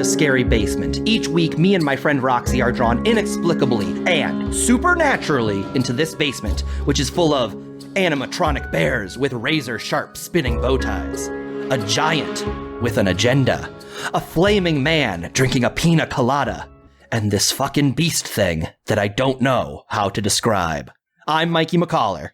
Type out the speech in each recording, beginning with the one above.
scary basement. Each week, me and my friend Roxy are drawn inexplicably and supernaturally into this basement, which is full of animatronic bears with razor-sharp spinning bow ties, a giant with an agenda, a flaming man drinking a pina colada, and this fucking beast thing that I don't know how to describe. I'm Mikey McCollor.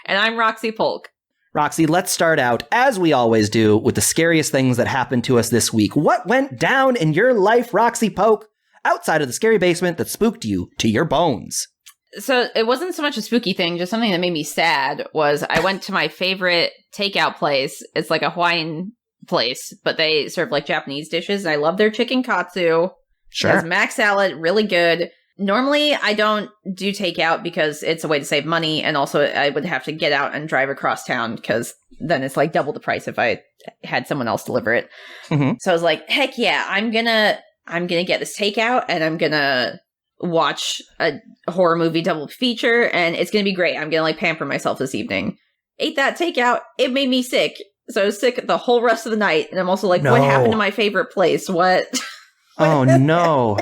And I'm Roxy Polk. Roxy, let's start out, as we always do, with the scariest things that happened to us this week. What went down in your life, Roxy Polk, outside of the scary basement that spooked you to your bones? So it wasn't so much a spooky thing, just something that made me sad was I went to my favorite takeout place. It's like a Hawaiian place, but they serve like Japanese dishes. I love their chicken katsu. Sure. It has mac salad, really good. Normally, I don't do takeout because it's a way to save money, and also I would have to get out and drive across town because then it's like double the price if I had someone else deliver it. Mm-hmm. So I was like, heck yeah, I'm gonna get this takeout, and I'm gonna watch a horror movie double feature, and it's gonna be great. I'm gonna like pamper myself this evening. Ate that takeout, it made me sick. So I was sick the whole rest of the night, and I'm also like, What happened to my favorite place? What? Oh no.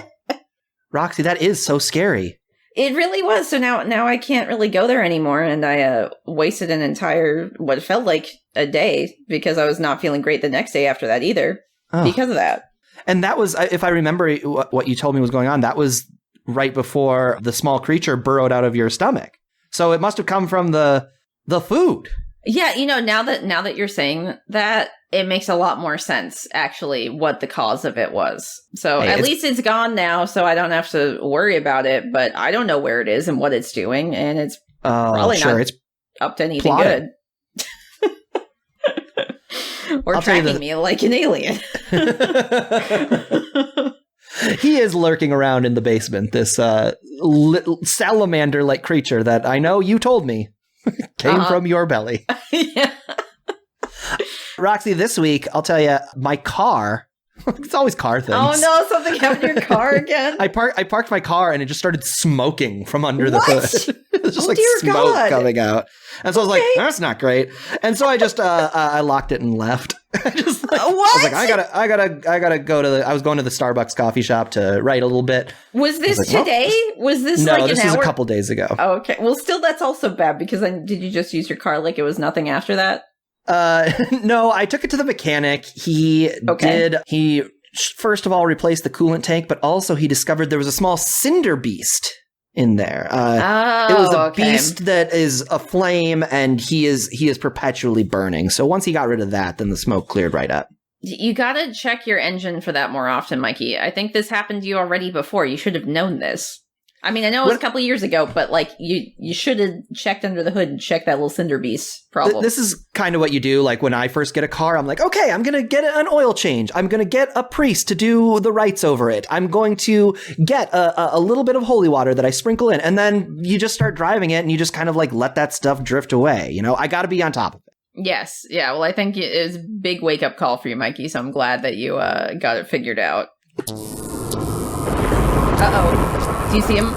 Roxy, that is so scary. It really was. So now I can't really go there anymore. And I wasted an entire, what felt like a day because I was not feeling great the next day after that either because of that. And that was, if I remember what you told me was going on, that was right before the small creature burrowed out of your stomach. So it must have come from the food. Yeah, now that you're saying that, it makes a lot more sense, actually, what the cause of it was. So at least it's gone now, so I don't have to worry about it, but I don't know where it is and what it's doing, and it's probably not up to anything good. Or tracking me like an alien. He is lurking around in the basement, this little salamander-like creature that I know you told me came from your belly. Yeah. Roxy, this week, I'll tell you, my car, it's always car things. Oh no, something happened to your car again? I parked my car and it just started smoking from under the hood. It was just smoke coming out. And so I was like, that's not great. And so I just, I locked it and left. What? I was like, I gotta go to I was going to the Starbucks coffee shop to write a little bit. Was this today? Was this no, like an hour? No, this was a couple days ago. Oh, okay. Well, still, that's also bad because then did you just use your car like it was nothing after that? No, I took it to the mechanic. He first of all replaced the coolant tank, but also he discovered there was a small cinder beast in there. It was a beast that is a flame, and he is perpetually burning. So once he got rid of that, then the smoke cleared right up. You gotta check your engine for that more often, Mikey. I think this happened to you already before. You should have known this. I mean, I know it was a couple of years ago, but like you should have checked under the hood and checked that little cinder beast problem. This is kind of what you do. Like when I first get a car, I'm like, okay, I'm going to get an oil change. I'm going to get a priest to do the rites over it. I'm going to get a little bit of holy water that I sprinkle in. And then you just start driving it and you just kind of like let that stuff drift away. I got to be on top of it. Yes. Yeah. Well, I think it was a big wake up call for you, Mikey. So I'm glad that you got it figured out. Uh-oh. Do you see him?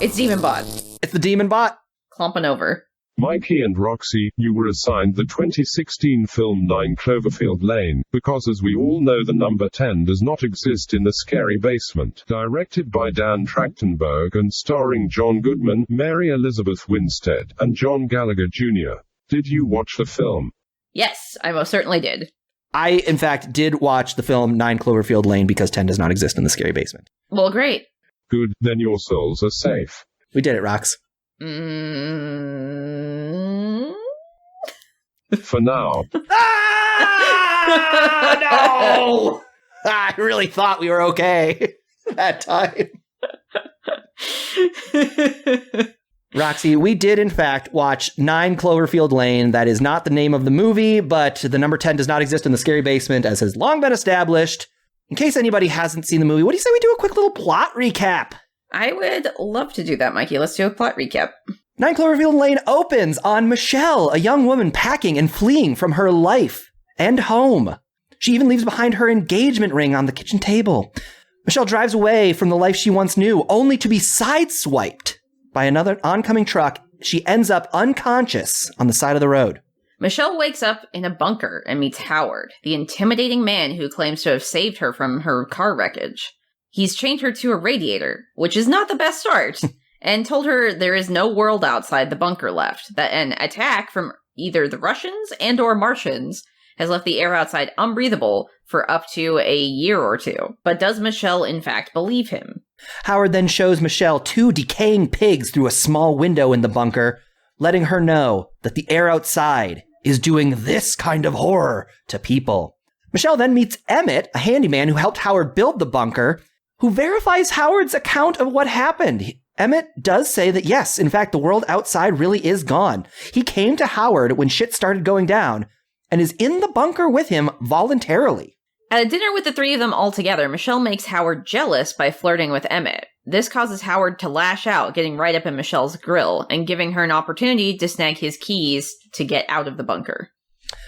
It's Demon Bot. It's the Demon Bot. Clumping over. Mikey and Roxy, you were assigned the 2016 film 9 Cloverfield Lane, because as we all know the number 10 does not exist in the scary basement. Directed by Dan Trachtenberg and starring John Goodman, Mary Elizabeth Winstead, and John Gallagher Jr. Did you watch the film? Yes, I most certainly did. I, in fact, did watch the film 9 Cloverfield Lane because 10 does not exist in the scary basement. Well, great. Good, then your souls are safe. We did it, Rox. For now. No! I really thought we were okay that time. Roxy, we did, in fact, watch 9 Cloverfield Lane. That is not the name of the movie, but the number 10 does not exist in the scary basement, as has long been established. In case anybody hasn't seen the movie, what do you say we do a quick little plot recap? I would love to do that, Mikey. Let's do a plot recap. 9 Cloverfield Lane opens on Michelle, a young woman packing and fleeing from her life and home. She even leaves behind her engagement ring on the kitchen table. Michelle drives away from the life she once knew, only to be sideswiped by another oncoming truck. She ends up unconscious on the side of the road. Michelle wakes up in a bunker and meets Howard, the intimidating man who claims to have saved her from her car wreckage. He's chained her to a radiator, which is not the best start, and told her there is no world outside the bunker left, that an attack from either the Russians and or Martians has left the air outside unbreathable for up to a year or two. But does Michelle in fact believe him? Howard then shows Michelle 2 decaying pigs through a small window in the bunker, letting her know that the air outside is doing this kind of horror to people. Michelle then meets Emmett, a handyman who helped Howard build the bunker, who verifies Howard's account of what happened. Emmett does say that yes, in fact, the world outside really is gone. He came to Howard when shit started going down and is in the bunker with him voluntarily. At a dinner with the three of them all together, Michelle makes Howard jealous by flirting with Emmett. This causes Howard to lash out, getting right up in Michelle's grill and giving her an opportunity to snag his keys to get out of the bunker.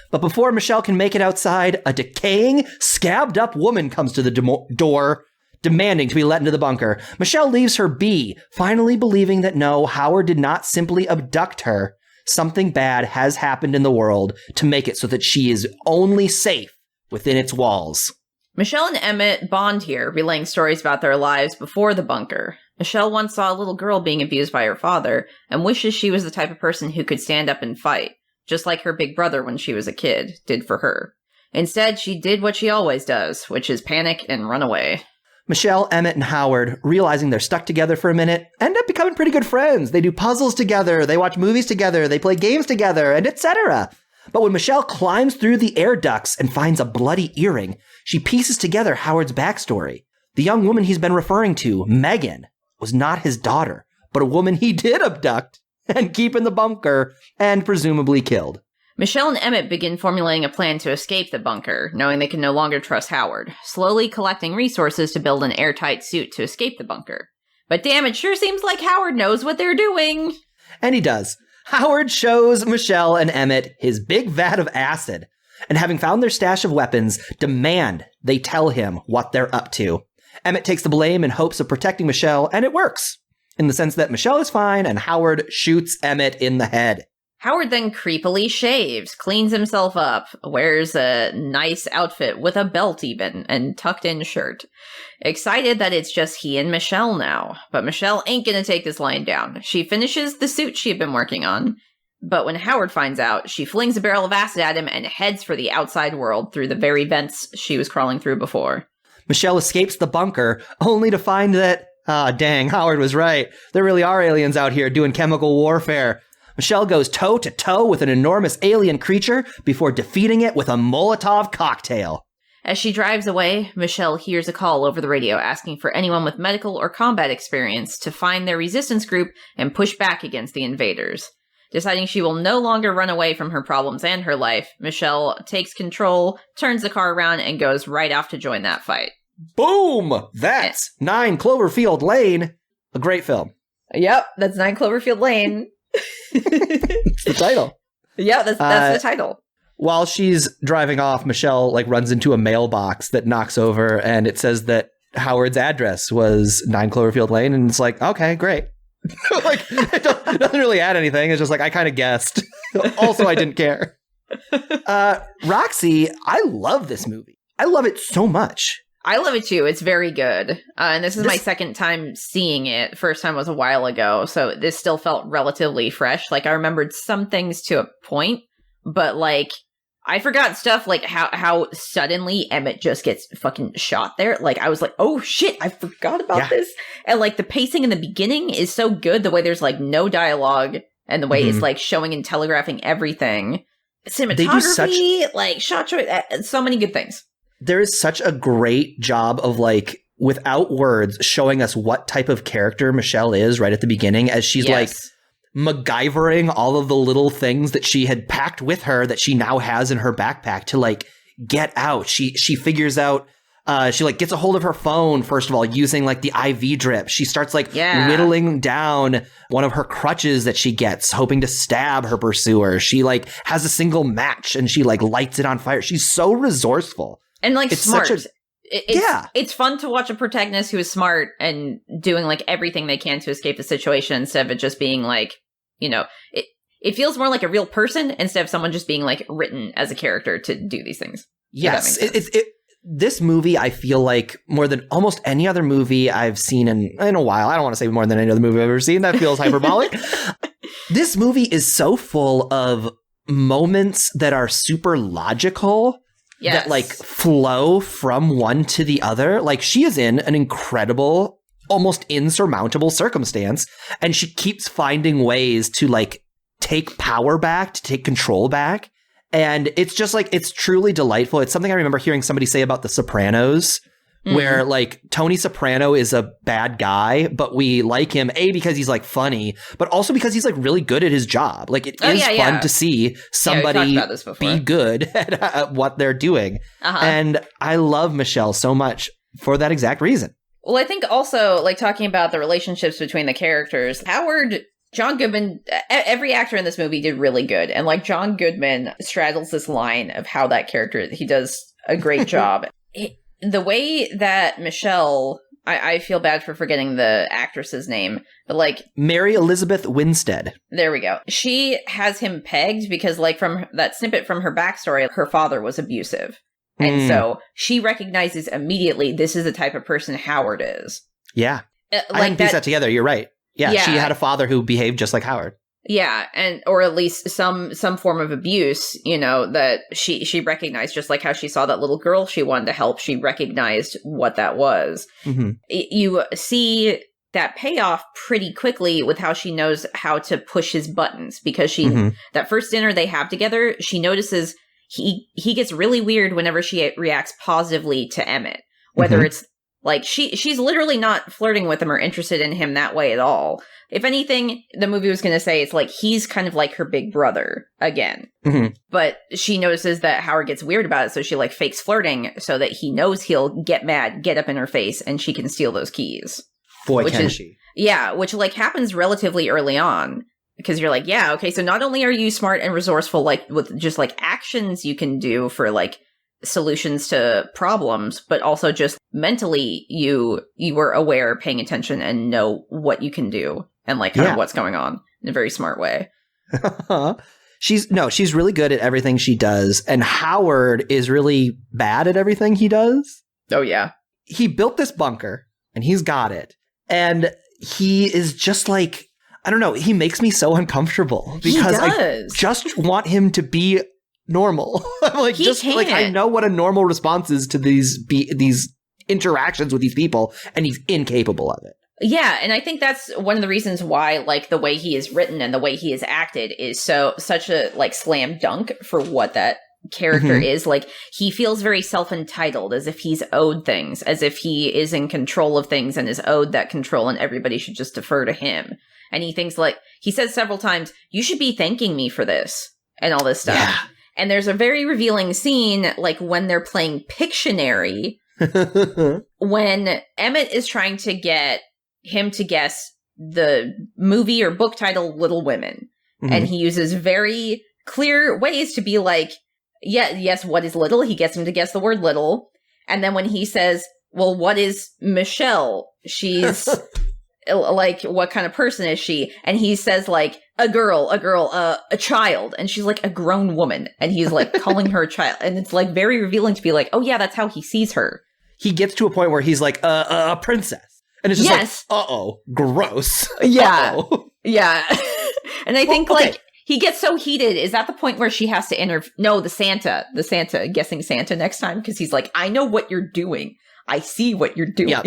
But before Michelle can make it outside, a decaying, scabbed-up woman comes to the door, demanding to be let into the bunker. Michelle leaves her be, finally believing that no, Howard did not simply abduct her. Something bad has happened in the world to make it so that she is only safe within its walls. Michelle and Emmett bond here, relaying stories about their lives before the bunker. Michelle once saw a little girl being abused by her father and wishes she was the type of person who could stand up and fight, just like her big brother when she was a kid did for her. Instead, she did what she always does, which is panic and run away. Michelle, Emmett, and Howard, realizing they're stuck together for a minute, end up becoming pretty good friends. They do puzzles together, they watch movies together, they play games together, and etc. But when Michelle climbs through the air ducts and finds a bloody earring, she pieces together Howard's backstory. The young woman he's been referring to, Megan, was not his daughter, but a woman he did abduct and keep in the bunker and presumably killed. Michelle and Emmett begin formulating a plan to escape the bunker, knowing they can no longer trust Howard, slowly collecting resources to build an airtight suit to escape the bunker. But damn, it sure seems like Howard knows what they're doing. And he does. Howard shows Michelle and Emmett his big vat of acid, and having found their stash of weapons, demand they tell him what they're up to. Emmett takes the blame in hopes of protecting Michelle, and it works, in the sense that Michelle is fine and Howard shoots Emmett in the head. Howard then creepily shaves, cleans himself up, wears a nice outfit with a belt even, and tucked-in shirt. Excited that it's just he and Michelle now. But Michelle ain't gonna take this lying down. She finishes the suit she had been working on. But when Howard finds out, she flings a barrel of acid at him and heads for the outside world through the very vents she was crawling through before. Michelle escapes the bunker, only to find that, dang, Howard was right. There really are aliens out here doing chemical warfare. Michelle goes toe-to-toe with an enormous alien creature before defeating it with a Molotov cocktail. As she drives away, Michelle hears a call over the radio asking for anyone with medical or combat experience to find their resistance group and push back against the invaders. Deciding she will no longer run away from her problems and her life, Michelle takes control, turns the car around, and goes right off to join that fight. Boom! That's 9 Cloverfield Lane. A great film. Yep, that's 9 Cloverfield Lane. It's the title. Yeah, that's the title. While she's driving off, Michelle runs into a mailbox that knocks over, and it says that Howard's address was 9 Cloverfield Lane, and it's like, okay, great. It doesn't really add anything. It's just I kind of guessed. Also, I didn't care. Roxy, I love this movie. I love it so much. I love it too. It's very good. And this is my second time seeing it. First time was a while ago. So this still felt relatively fresh. I remembered some things to a point, but I forgot stuff how suddenly Emmett just gets fucking shot there. I was like, oh shit, I forgot about this. And the pacing in the beginning is so good. The way there's no dialogue and the way it's showing and telegraphing everything. Cinematography, shot choice, so many good things. There is such a great job of without words showing us what type of character Michelle is right at the beginning as she's MacGyvering all of the little things that she had packed with her that she now has in her backpack to get out. She figures out she gets a hold of her phone, first of all, using the IV drip. She starts whittling down one of her crutches that she gets, hoping to stab her pursuer. She has a single match and she lights it on fire. She's so resourceful. And it's smart. It's fun to watch a protagonist who is smart and doing everything they can to escape the situation instead of it just being it feels more like a real person instead of someone just being like written as a character to do these things. Yes. This movie, I feel like more than almost any other movie I've seen in a while. I don't want to say more than any other movie I've ever seen. That feels hyperbolic. This movie is so full of moments that are super logical. That like flow from one to the other. Like she is in an incredible, almost insurmountable circumstance, and she keeps finding ways to like take power back, to take control back. And it's just like, it's truly delightful. It's something I remember hearing somebody say about The Sopranos, where like Tony Soprano is a bad guy, but we like him, A, because he's like funny, but also because he's like really good at his job. Like it is fun to see somebody be good at what they're doing. And I love Michelle so much for that exact reason. Well, I think also like talking about the relationships between the characters, John Goodman, every actor in this movie did really good. And like John Goodman straddles this line of how that character, he does a great job. The way that Michelle, I feel bad for forgetting the actress's name, but like Mary Elizabeth Winstead. There we go. She has him pegged because like from that snippet from her backstory, her father was abusive. And so she recognizes immediately this is the type of person Howard is. Yeah. I didn't piece that together. You're right. Yeah, she had a father who behaved just like Howard. Yeah, and or at least some form of abuse, you know, that she recognized, just like how she saw that little girl she wanted to help, she recognized what that was. You see that payoff pretty quickly with how she knows how to push his buttons, because she that first dinner they have together, she notices he gets really weird whenever she reacts positively to Emmett, whether it's like, she's literally not flirting with him or interested in him that way at all. If anything, the movie was going to say it's like he's kind of like her big brother again. But she notices that Howard gets weird about it, so she like fakes flirting so that he knows he'll get mad, get up in her face, and she can steal those keys. Boy, can she. Yeah, which like happens relatively early on. Because you're like, yeah, okay, so not only are you smart and resourceful, like with just like actions you can do for like solutions to problems, but also just mentally you were aware, paying attention, and know what you can do and like kind of what's going on in a very smart way. She's really good at everything she does, and Howard is really bad at everything he does. Oh yeah. He built this bunker and he's got it. And he is just like, I don't know, he makes me so uncomfortable because I just want him to be normal. Like like I know what a normal response is to these interactions with these people, and he's incapable of it. Yeah, and I think that's one of the reasons why like the way he is written and the way he is acted is such a like slam dunk for what that character is. Like he feels very self-entitled, as if he's owed things, as if he is in control of things and is owed that control, and everybody should just defer to him. And he thinks, like, he says several times, you should be thanking me for this and all this stuff. Yeah. And there's a very revealing scene, like, when they're playing Pictionary, when Emmett is trying to get him to guess the movie or book title Little Women. And he uses very clear ways to be like, yes, what is little? He gets him to guess the word little. And then when he says, well, what is Michelle? She's... like, what kind of person is she? And he says, like, a girl, a child. And she's like, a grown woman. And he's like calling her a child. And it's like very revealing to be like, oh yeah, that's how he sees her. He gets to a point where he's like, a princess. And it's just like, uh-oh, gross. Yeah. Uh-oh. Yeah. And I think like he gets so heated. Is that the point where she has to no, the Santa guessing Santa next time? Because he's like, I know what you're doing. I see what you're doing. Yeah.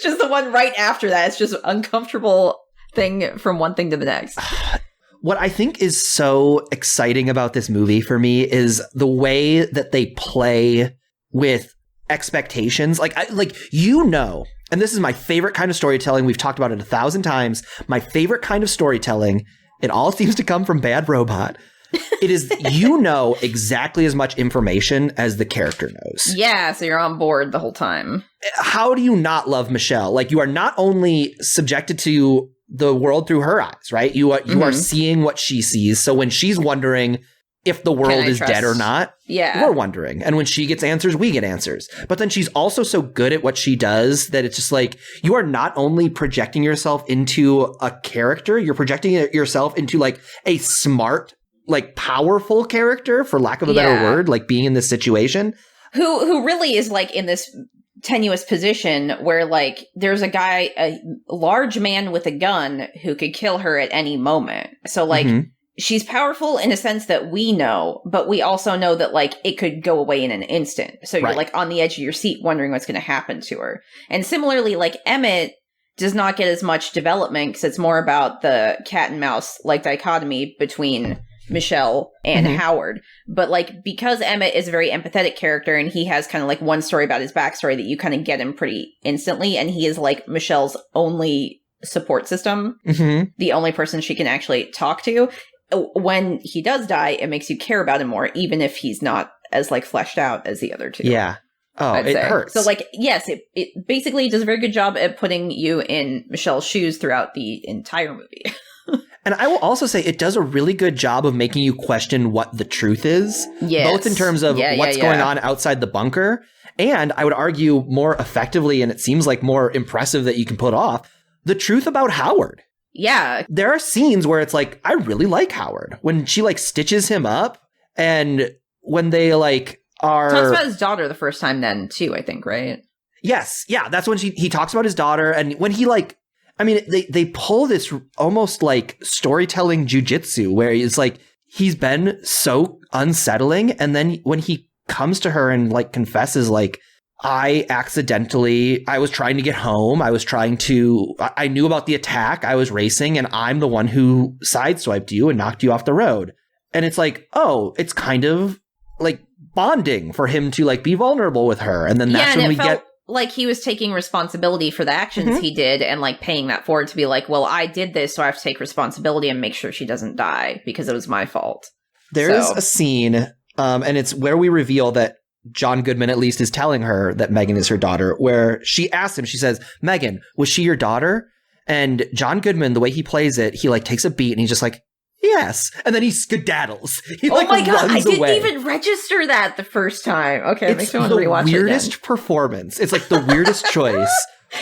Just the one right after that. It's just an uncomfortable thing from one thing to the next. What I think is so exciting about this movie for me is the way that they play with expectations. And this is my favorite kind of storytelling. We've talked about it 1,000 times. My favorite kind of storytelling. It all seems to come from Bad Robot. It is, exactly as much information as the character knows. Yeah, so you're on board the whole time. How do you not love Michelle? Like, you are not only subjected to the world through her eyes, right? You are seeing what she sees. So when she's wondering, if the world is dead or not. Yeah. We're wondering. And when she gets answers, we get answers. But then she's also so good at what she does that it's just like, you are not only projecting yourself into a character, you're projecting yourself into like a smart, like powerful character, for lack of a better word, like being in this situation. Who really is like in this tenuous position where like there's a large man with a gun who could kill her at any moment. So like she's powerful in a sense that we know, but we also know that like it could go away in an instant. So you're like on the edge of your seat wondering what's going to happen to her. And similarly, like Emmett does not get as much development because it's more about the cat and mouse like dichotomy between Michelle and Howard. But like because Emmett is a very empathetic character and he has kind of like one story about his backstory that you kind of get him pretty instantly, and he is like Michelle's only support system, the only person she can actually talk to. When he does die, it makes you care about him more, even if he's not as like fleshed out as the other two. Yeah. Oh, it hurts. So like, yes, it basically does a very good job at putting you in Michelle's shoes throughout the entire movie. And I will also say it does a really good job of making you question what the truth is, both in terms of what's going on outside the bunker, and I would argue more effectively, and it seems like more impressive that you can put off, the truth about Howard. Yeah. There are scenes where it's like, I really like Howard. When she like stitches him up, and when they like are... Talks about his daughter the first time then too, I think, right? Yes. Yeah, that's when he talks about his daughter, and when he like... I mean, they pull this almost like storytelling jujitsu where it's like he's been so unsettling. And then when he comes to her and like confesses, like, I was trying to get home. I knew about the attack. I was racing and I'm the one who sideswiped you and knocked you off the road. And it's like, oh, it's kind of like bonding for him to like be vulnerable with her. And then that's when we get... like he was taking responsibility for the actions he did and like paying that forward to be like, well, I did this, so I have to take responsibility and make sure she doesn't die because it was my fault. There's a scene, and it's where we reveal that John Goodman at least is telling her that Megan is her daughter, where she asks him, she says, Megan, was she your daughter? And John Goodman, the way he plays it, he like takes a beat and he's just like, yes. And then he skedaddles. He oh my God, I didn't away. Even register that the first time. Okay, it's the weirdest performance. It's like the weirdest choice.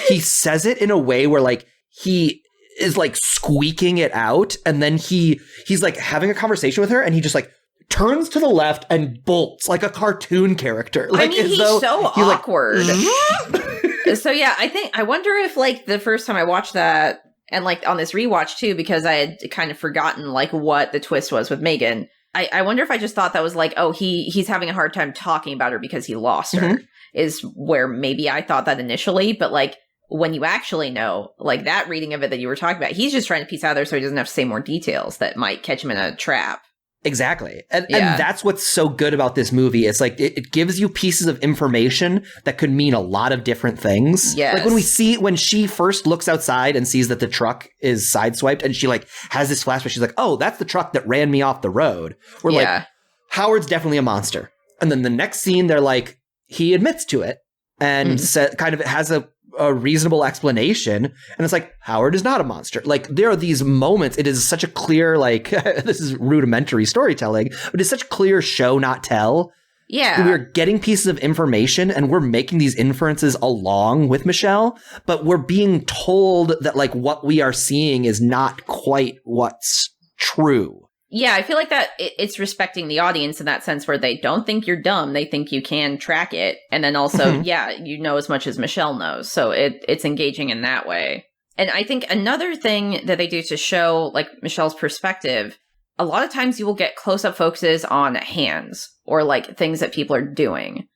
He says it in a way where like he is like squeaking it out, and then he's like having a conversation with her, and he just like turns to the left and bolts like a cartoon character. Like, I mean, he's so awkward. Like, so yeah, I wonder if like the first time I watched that, and like on this rewatch too, because I had kind of forgotten like what the twist was with Megan. I wonder if I just thought that was like, oh, he's having a hard time talking about her because he lost her, is where maybe I thought that initially. But like when you actually know, like that reading of it that you were talking about, he's just trying to piece out there so he doesn't have to say more details that might catch him in a trap. Exactly. And that's what's so good about this movie. It's like it gives you pieces of information that could mean a lot of different things. Yes. Like when she first looks outside and sees that the truck is sideswiped, and she like has this flashback, she's like, oh, that's the truck that ran me off the road. We're like, Howard's definitely a monster. And then the next scene, they're like, he admits to it and kind of has a reasonable explanation, and it's like, Howard is not a monster. Like there are these moments, it is such a clear, like this is rudimentary storytelling, but it's such clear show not tell. Yeah, we're getting pieces of information and we're making these inferences along with Michelle, but we're being told that like what we are seeing is not quite what's true. Yeah, I feel like that it's respecting the audience in that sense where they don't think you're dumb. They think you can track it. And then also, you know as much as Michelle knows. So it's engaging in that way. And I think another thing that they do to show like Michelle's perspective, a lot of times you will get close-up focuses on hands or like things that people are doing.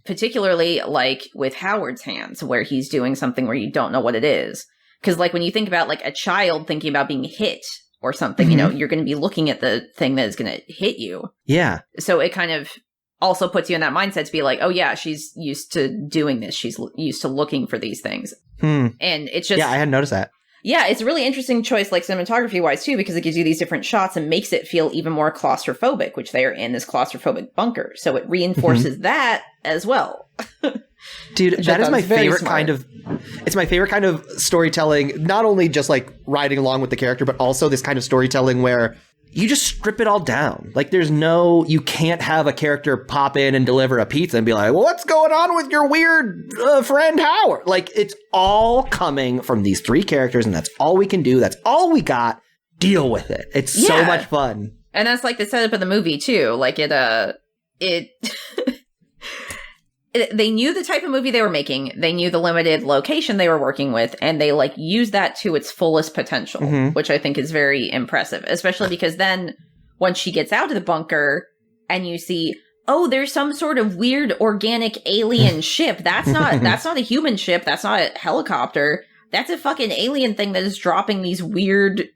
Particularly like with Howard's hands where he's doing something where you don't know what it is. Because like when you think about like a child thinking about being hit or something, you know, you're going to be looking at the thing that is going to hit you. Yeah. So it kind of also puts you in that mindset to be like, oh yeah, she's used to doing this. She's used to looking for these things. And it's just... Yeah, I hadn't noticed that. Yeah, it's a really interesting choice, like cinematography-wise too, because it gives you these different shots and makes it feel even more claustrophobic, which they are in this claustrophobic bunker. So it reinforces that as well. Dude, that is my favorite kind of... It's my favorite kind of storytelling, not only just like riding along with the character, but also this kind of storytelling where you just strip it all down. Like, you can't have a character pop in and deliver a pizza and be like, well, what's going on with your weird friend Howard? Like, it's all coming from these 3 characters, and that's all we can do. That's all we got. Deal with it. It's so much fun. And that's like the setup of the movie too. Like they knew the type of movie they were making. They knew the limited location they were working with, and they like used that to its fullest potential, which I think is very impressive, especially because then once she gets out of the bunker and you see, oh, there's some sort of weird organic alien ship. That's not a human ship. That's not a helicopter. That's a fucking alien thing that is dropping these weird,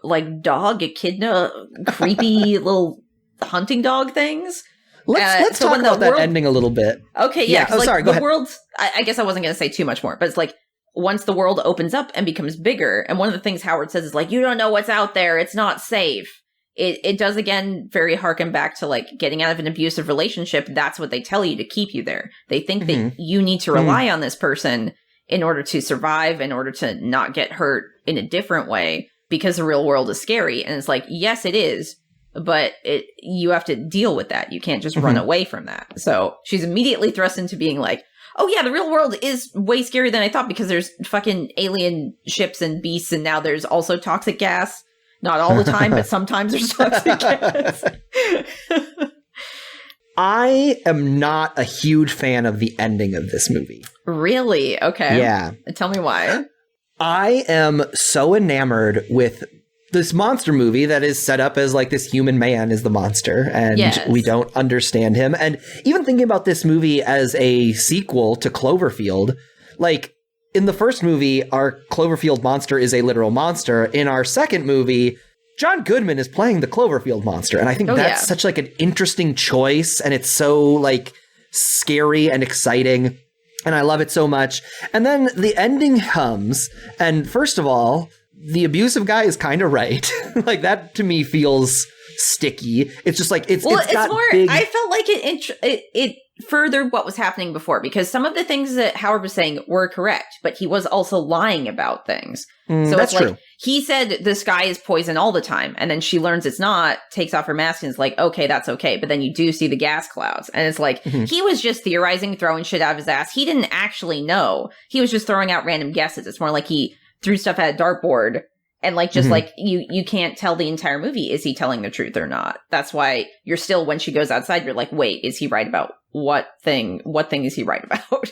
like, dog echidna, creepy little hunting dog things. Let's talk about that ending a little bit. Okay, yeah. Oh, like, sorry, go ahead. World, I guess I wasn't going to say too much more, but it's like, once the world opens up and becomes bigger, and one of the things Howard says is like, you don't know what's out there, it's not safe. It does, again, very harken back to, like, getting out of an abusive relationship. That's what they tell you to keep you there. They think that you need to rely on this person in order to survive, in order to not get hurt in a different way, because the real world is scary. And it's like, yes, it is. But you have to deal with that. You can't just run away from that. So she's immediately thrust into being like, oh yeah, the real world is way scarier than I thought, because there's fucking alien ships and beasts, and now there's also toxic gas. Not all the time, but sometimes there's toxic gas. I am not a huge fan of the ending of this movie. Really? Okay. Yeah. Tell me why. I am so enamored with this monster movie that is set up as like this human man is the monster, and we don't understand him. And even thinking about this movie as a sequel to Cloverfield, like in the first movie, our Cloverfield monster is a literal monster. In our second movie, John Goodman is playing the Cloverfield monster. And I think that's such like an interesting choice. And it's so like scary and exciting. And I love it so much. And then the ending comes. And first of all, the abusive guy is kind of right. Like, that to me feels sticky. It's just like, it's more, I felt like it furthered what was happening before, because some of the things that Howard was saying were correct, but he was also lying about things. So that's it's like, true. he said the sky is poison all the time, and then she learns it's not, takes off her mask, and is like, okay, that's okay. But then you do see the gas clouds, and it's like, he was just theorizing, throwing shit out of his ass. He didn't actually know. He was just throwing out random guesses. It's more like he threw stuff at a dartboard, and like, just like, you can't tell the entire movie, is he telling the truth or not? That's why you're still, when she goes outside, you're like, wait, is he right about what thing is he right about?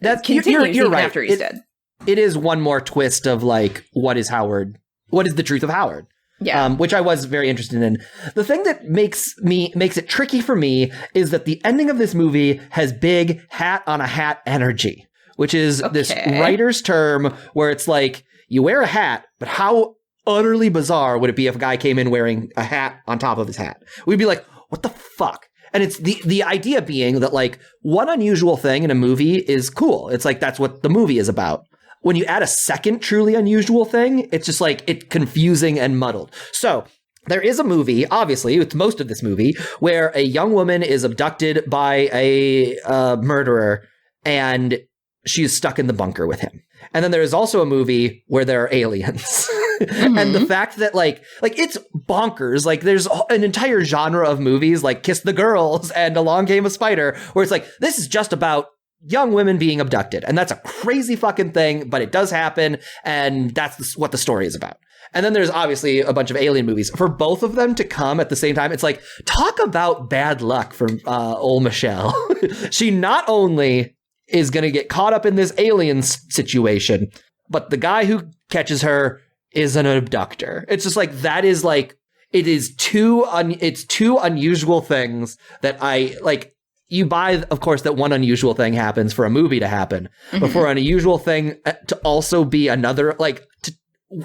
That continues you're even right. after he's dead. It is one more twist of like, what is the truth of Howard? Yeah. Which I was very interested in. The thing that makes it tricky for me is that the ending of this movie has big hat on a hat energy, which is this writer's term where it's like, you wear a hat, but how utterly bizarre would it be if a guy came in wearing a hat on top of his hat? We'd be like, what the fuck? And it's the idea being that like, one unusual thing in a movie is cool. It's like, that's what the movie is about. When you add a second truly unusual thing, it's just like, it's confusing and muddled. So there is a movie, obviously, it's most of this movie, where a young woman is abducted by a murderer, and she's stuck in the bunker with him. And then there is also a movie where there are aliens. And the fact that like it's bonkers. Like, there's an entire genre of movies like Kiss the Girls and Along Came a Spider, where it's like, this is just about young women being abducted. And that's a crazy fucking thing, but it does happen. And that's what the story is about. And then there's obviously a bunch of alien movies. For both of them to come at the same time, it's like, talk about bad luck for old Michelle. She not only is going to get caught up in this alien situation, but the guy who catches her is an abductor. It's just like, that is like, it's two unusual things that I like. You buy, of course, that one unusual thing happens for a movie to happen, but for an unusual thing to also be another, like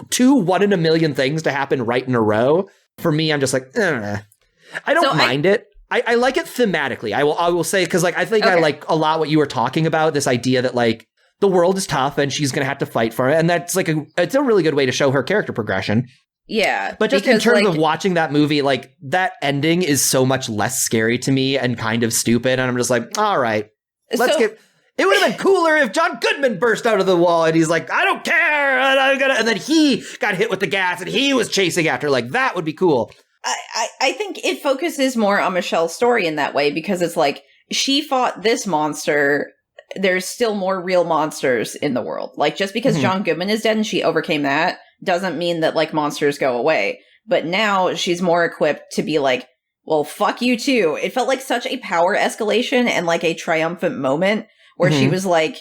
two 1 in a million things to happen right in a row. For me, I'm just like, I don't mind it. I like it thematically. I will say, because like, I think I like a lot what you were talking about, this idea that like the world is tough and she's going to have to fight for it. And that's like, it's a really good way to show her character progression. Yeah. But just in terms of watching that movie, like, that ending is so much less scary to me and kind of stupid. And I'm just like, all right, it would have been cooler if John Goodman burst out of the wall and he's like, I don't care. and then he got hit with the gas and he was chasing after her. Like, that would be cool. I think it focuses more on Michelle's story in that way, because it's like, she fought this monster. There's still more real monsters in the world. Like, just because John Goodman is dead and she overcame that doesn't mean that, like, monsters go away. But now she's more equipped to be like, well, fuck you too. It felt like such a power escalation and like a triumphant moment where she was like,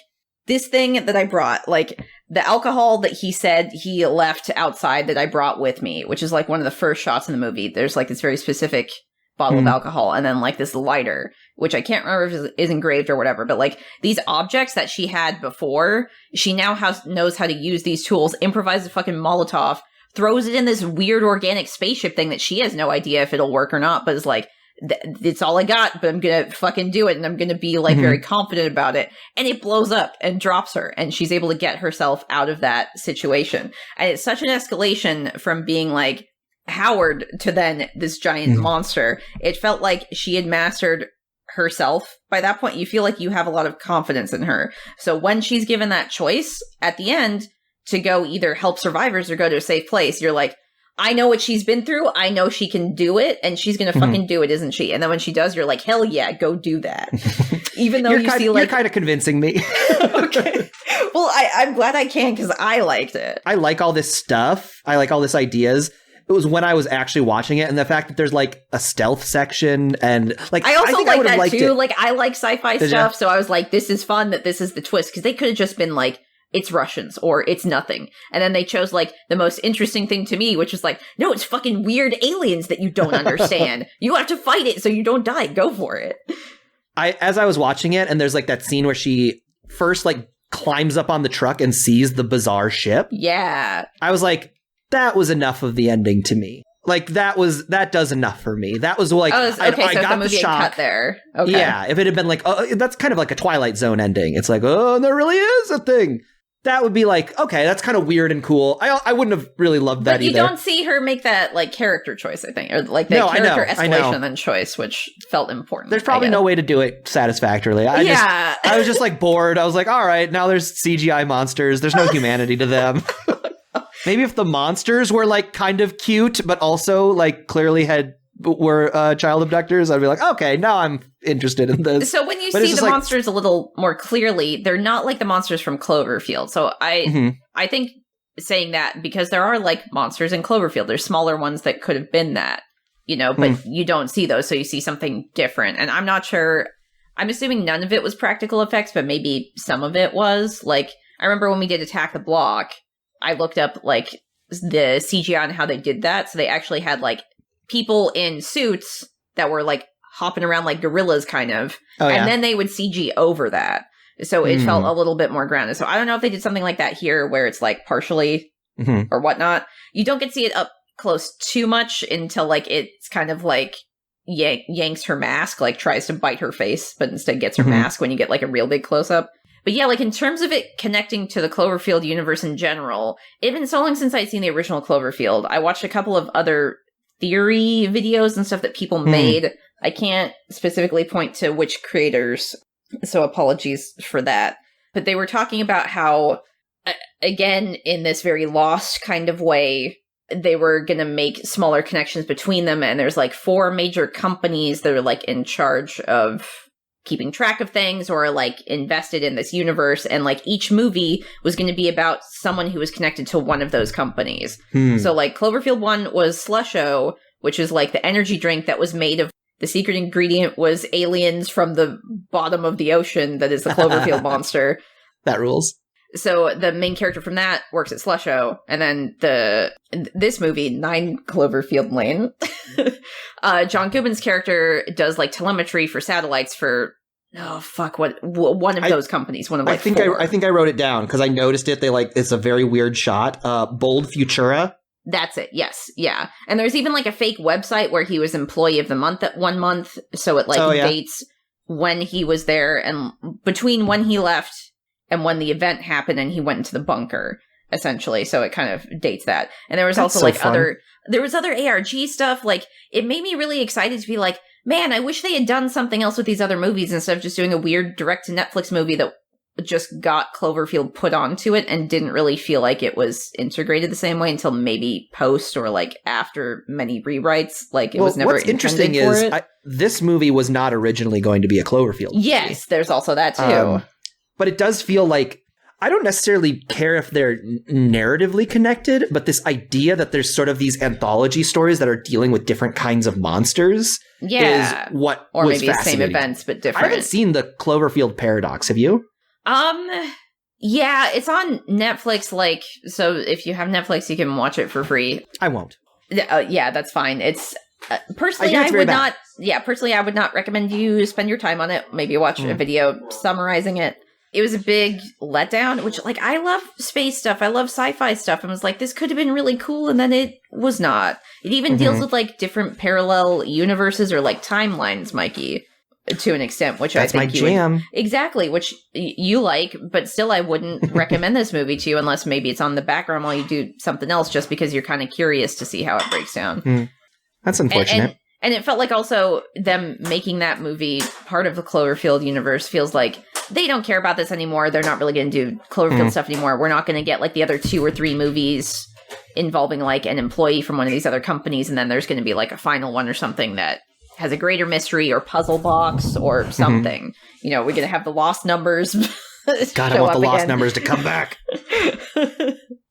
this thing that I brought, like the alcohol that he said he left outside that I brought with me, which is like one of the first shots in the movie. There's like this very specific bottle of alcohol and then like this lighter, which I can't remember if is engraved or whatever, but like these objects that she had before, she now knows how to use these tools, improvise a fucking Molotov, throws it in this weird organic spaceship thing that she has no idea if it'll work or not, but is like, it's all I got, but I'm gonna fucking do it, and I'm gonna be like very confident about it. And it blows up and drops her, and she's able to get herself out of that situation. And it's such an escalation from being like Howard to then this giant monster. It felt like she had mastered herself by that point. You feel like you have a lot of confidence in her. So when she's given that choice at the end to go either help survivors or go to a safe place, you're like, I know what she's been through. I know she can do it, and she's going to fucking do it, isn't she? And then when she does, you're like, hell yeah, go do that. Even though you're kind of convincing me. Okay. Well, I'm glad I can, because I liked it. I like all this stuff. I like all this ideas. It was when I was actually watching it, and the fact that there's like a stealth section, and like I also like that too. It. Like, I like sci-fi stuff, so I was like, this is fun that this is the twist, because they could have just been like, it's Russians, or it's nothing. And then they chose, like, the most interesting thing to me, which was like, no, it's fucking weird aliens that you don't understand. You have to fight it so you don't die. Go for it. As I was watching it, and there's, like, that scene where she first, like, climbs up on the truck and sees the bizarre ship. Yeah. I was like, that was enough of the ending to me. Like, that does enough for me. That was like, I got the shock cut there. Okay. Yeah, if it had been like, oh, that's kind of like a Twilight Zone ending. It's like, oh, there really is a thing. That would be like, okay, that's kind of weird and cool. I wouldn't have really loved that either. But you don't see her make that, like, character choice, I think. Or, like, the character escalation and choice, which felt important. There's probably no way to do it satisfactorily. I was just, like, bored. I was like, all right, now there's CGI monsters. There's no humanity to them. Maybe if the monsters were, like, kind of cute, but also, like, clearly were child abductors, I'd be like, okay, now I'm interested in this. So when you see the monsters a little more clearly, they're not like the monsters from Cloverfield. So I think saying that, because there are like monsters in Cloverfield, there's smaller ones that could have been that, you know, but you don't see those, so you see something different. And I'm not sure, I'm assuming none of it was practical effects, but maybe some of it was. Like, I remember when we did Attack the Block, I looked up like the CGI and how they did that. So they actually had like people in suits that were like hopping around like gorillas kind of. Oh, yeah. And then they would CG over that. So it felt a little bit more grounded. So I don't know if they did something like that here where it's like partially or whatnot. You don't get to see it up close too much until like it's kind of like yanks her mask, like tries to bite her face, but instead gets her mask when you get like a real big close up. But yeah, like in terms of it connecting to the Cloverfield universe in general, it had been so long since I'd seen the original Cloverfield. I watched a couple of other theory videos and stuff that people made. I can't specifically point to which creators, so apologies for that. But they were talking about how, again, in this very Lost kind of way, they were going to make smaller connections between them. And there's like 4 major companies that are like in charge of keeping track of things or like invested in this universe. And like each movie was going to be about someone who was connected to one of those companies. So like Cloverfield 1 was Slusho, which is like the energy drink that was made of, the secret ingredient was aliens from the bottom of the ocean that is the Cloverfield monster. That rules. So the main character from that works at Slusho. And then this movie, 9 Cloverfield Lane, John Goodman's character does like telemetry for satellites for, one of those companies. One of like 4. I think I wrote it down because I noticed it. It's a very weird shot. Bold Futura. That's it. Yes. Yeah. And there's even like a fake website where he was employee of the month at 1 month. So it like dates when he was there and between when he left and when the event happened and he went into the bunker, essentially. So it kind of dates that. And there was also like other ARG stuff. Like, it made me really excited to be like, man, I wish they had done something else with these other movies instead of just doing a weird direct to Netflix movie that just got Cloverfield put onto it and didn't really feel like it was integrated the same way until maybe post or like after many rewrites. Like it was never what's interesting is this movie was not originally going to be a Cloverfield movie. Yes, there's also that too. But it does feel like, I don't necessarily care if they're narratively connected, but this idea that there's sort of these anthology stories that are dealing with different kinds of monsters is what or was maybe the same fascinating. events but different. I haven't seen the Cloverfield Paradox. Have you? Yeah, it's on Netflix. Like, so if you have Netflix, you can watch it for free. I won't. Yeah, that's fine. It's personally, I would not. Yeah, personally, I would not recommend you spend your time on it. Maybe watch a video summarizing it. It was a big letdown, which, like, I love space stuff. I love sci-fi stuff. And was like, this could have been really cool. And then it was not. It even deals with, like, different parallel universes or, like, timelines, Mikey, to an extent, which That's I think my jam. Exactly, which you like. But still, I wouldn't recommend this movie to you unless maybe it's on the background while you do something else, just because you're kind of curious to see how it breaks down. That's unfortunate. And it felt like also them making that movie part of the Cloverfield universe feels like they don't care about this anymore. They're not really going to do Cloverfield stuff anymore. We're not going to get like the other 2 or 3 movies involving like an employee from one of these other companies. And then there's going to be like a final one or something that has a greater mystery or puzzle box or something. You know, we're going to have the lost numbers. God, I want the lost numbers to come back.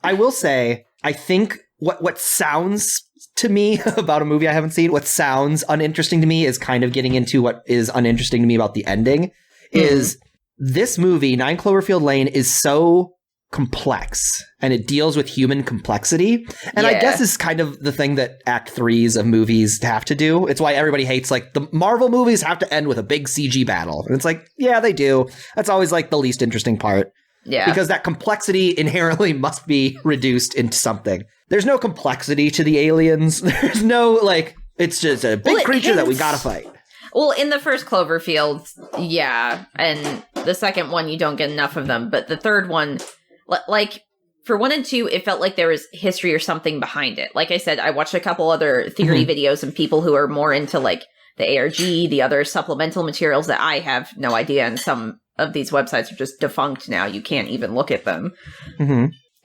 I will say, I think what sounds to me about a movie I haven't seen, what sounds uninteresting to me is kind of getting into what is uninteresting to me about the ending, is this movie, 9 Cloverfield Lane, is so complex and it deals with human complexity. And I guess is kind of the thing that Act 3s of movies have to do. It's why everybody hates, like, the Marvel movies have to end with a big CG battle. And it's like, yeah, they do. That's always like the least interesting part. Yeah. Because that complexity inherently must be reduced into something. There's no complexity to the aliens. There's no, like, it's just a big creature that we gotta fight. Well, in the first Cloverfield, yeah. And the second one, you don't get enough of them. But the third one, like, for 1 and 2, it felt like there was history or something behind it. Like I said, I watched a couple other theory videos and people who are more into, like, the ARG, the other supplemental materials that I have no idea, and some of these websites are just defunct now. You can't even look at them.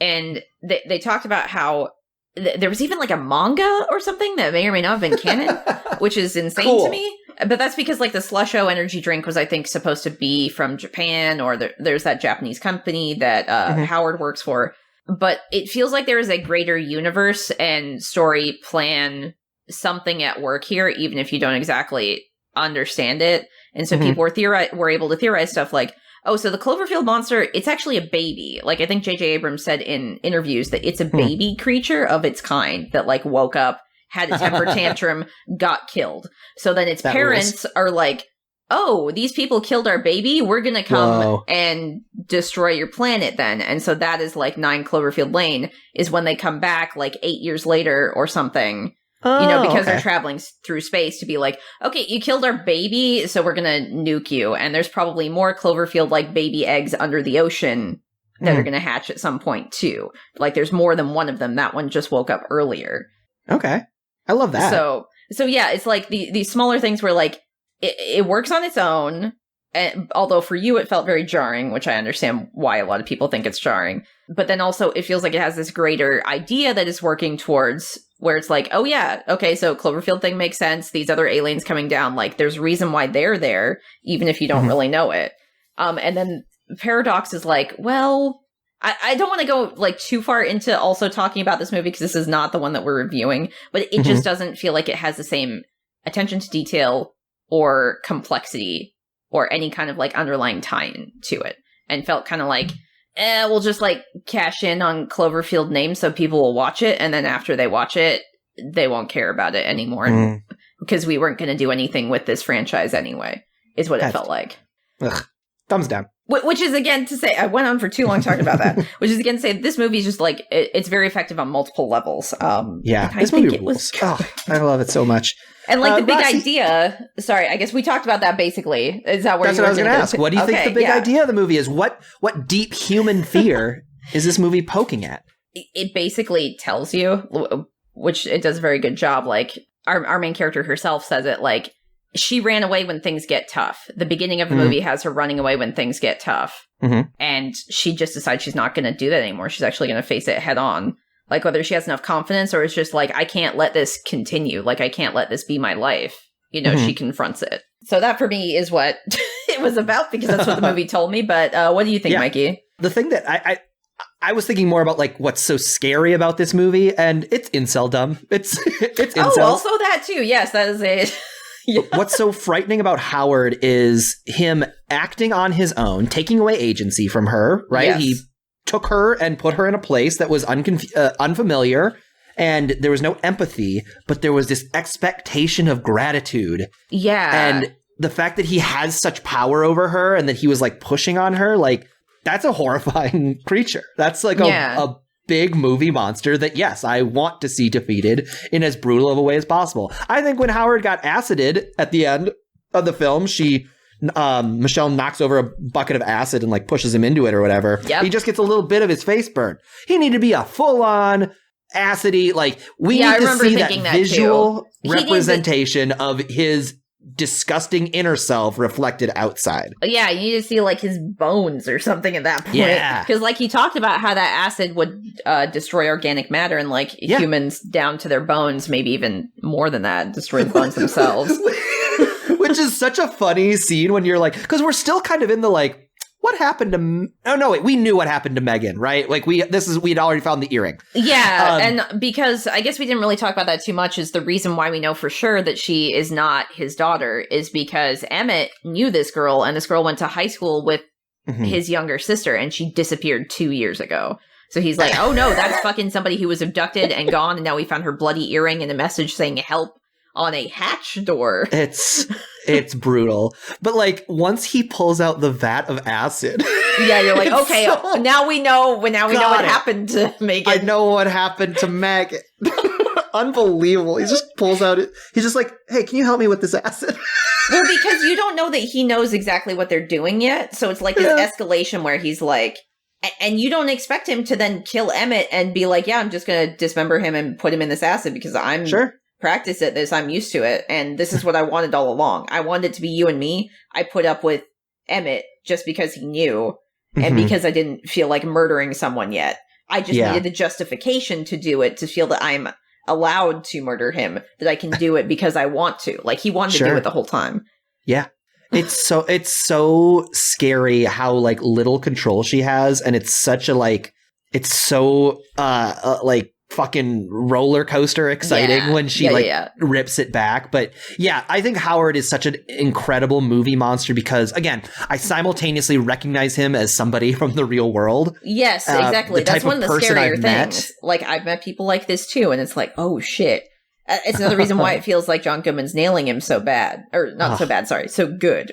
And they talked about how there was even like a manga or something that may or may not have been canon, which is insane to me. But that's because like the Slusho energy drink was, I think, supposed to be from Japan, or there's that Japanese company that Howard works for. But it feels like there is a greater universe and story plan, something at work here, even if you don't exactly understand it. And so people were able to theorize stuff like, oh, so the Cloverfield monster, it's actually a baby. Like, I think J.J. Abrams said in interviews that it's a baby creature of its kind that, like, woke up, had a temper tantrum, got killed. So then its parents are like, oh, these people killed our baby? We're going to come and destroy your planet then. And so that is, like, 9 Cloverfield Lane is when they come back, like, 8 years later or something. You know, because they're traveling through space to be like, okay, you killed our baby, so we're gonna nuke you. And there's probably more Cloverfield-like baby eggs under the ocean that are gonna hatch at some point, too. Like, there's more than one of them. That one just woke up earlier. Okay. I love that. So yeah, it's like these smaller things where, like, it works on its own. And although for you it felt very jarring, which I understand why a lot of people think it's jarring. But then also it feels like it has this greater idea that is working towards where it's like, oh yeah, okay, so Cloverfield thing makes sense. These other aliens coming down, like, there's a reason why they're there, even if you don't really know it. And then Paradox is like, well, I don't want to go, like, too far into also talking about this movie because this is not the one that we're reviewing, but it just doesn't feel like it has the same attention to detail or complexity or any kind of, like, underlying tie-in to it. And felt kind of like, we'll just, like, cash in on Cloverfield name so people will watch it, and then after they watch it, they won't care about it anymore. Because we weren't going to do anything with this franchise anyway, is what it felt like. Ugh. Thumbs down. Which is, again, to say, I went on for too long talking about that, which is, again, to say, this movie is just, like, it's very effective on multiple levels. This movie rules. I love it so much. And, like, the big idea, sorry, I guess we talked about that basically. Is that where That's what I was going to ask. What do you think the big idea of the movie is? What deep human fear is this movie poking at? It basically tells you, which it does a very good job, like, our main character herself says it, like, she ran away when things get tough. The beginning of the movie has her running away when things get tough. And she just decides she's not going to do that anymore. She's actually going to face it head on. Like, whether she has enough confidence or it's just like, I can't let this continue. Like, I can't let this be my life. You know, she confronts it. So that for me is what it was about, because that's what the movie told me. But what do you think, Mikey? The thing that I was thinking more about, like, what's so scary about this movie, and it's inceldom. It's incels. Oh, also that too. Yes, that is it. Yeah. What's so frightening about Howard is him acting on his own, taking away agency from her, right? Yes. He took her and put her in a place that was unfamiliar, and there was no empathy, but there was this expectation of gratitude. Yeah. And the fact that he has such power over her and that he was, like, pushing on her, like, that's a horrifying creature. That's like a big movie monster that, yes, I want to see defeated in as brutal of a way as possible. I think when Howard got acided at the end of the film, Michelle knocks over a bucket of acid and, like, pushes him into it or whatever. Yep. He just gets a little bit of his face burned. He needed to be a full-on acidy, like, we need to see that visual representation of his disgusting inner self reflected outside. Yeah, you need to see, like, his bones or something at that point. Yeah. Because, like, he talked about how that acid would destroy organic matter and, like, humans down to their bones, maybe even more than that, destroy the bones themselves. Which is such a funny scene when you're like, because we're still kind of in the, like, what happened to... Oh, no, wait, we knew what happened to Megan, right? Like, we'd already found the earring. Yeah, and because I guess we didn't really talk about that too much, is the reason why we know for sure that she is not his daughter is because Emmett knew this girl, and this girl went to high school with his younger sister, and she disappeared 2 years ago. So he's like, oh no, that's fucking somebody who was abducted and gone, and now we found her bloody earring and a message saying help on a hatch door. It's brutal. But, like, once he pulls out the vat of acid. Yeah, you're like, okay, now we know what happened to Megan. I know what happened to Megan. Unbelievable. He just pulls out it. He's just like, hey, can you help me with this acid? Well, because you don't know that he knows exactly what they're doing yet. So it's like this escalation where he's like, and you don't expect him to then kill Emmett and be like, yeah, I'm just going to dismember him and put him in this acid because I'm practiced at this. I'm used to it. And this is what I wanted all along. I wanted it to be you and me. I put up with Emmett just because he knew and because I didn't feel like murdering someone yet. I just needed the justification to do it, to feel that I'm allowed to murder him, that I can do it because I want to. Like, he wanted to do it the whole time. Yeah. It's so scary how, like, little control she has, and it's such a, like, it's so like fucking roller coaster exciting when she rips it back. But yeah, I think Howard is such an incredible movie monster because, again, I simultaneously recognize him as somebody from the real world. Yes, exactly. That's one of the scarier things. Like, I've met people like this too, and it's like, oh shit. It's another reason why it feels like John Goodman's nailing him so bad. Or not so bad, sorry, so good.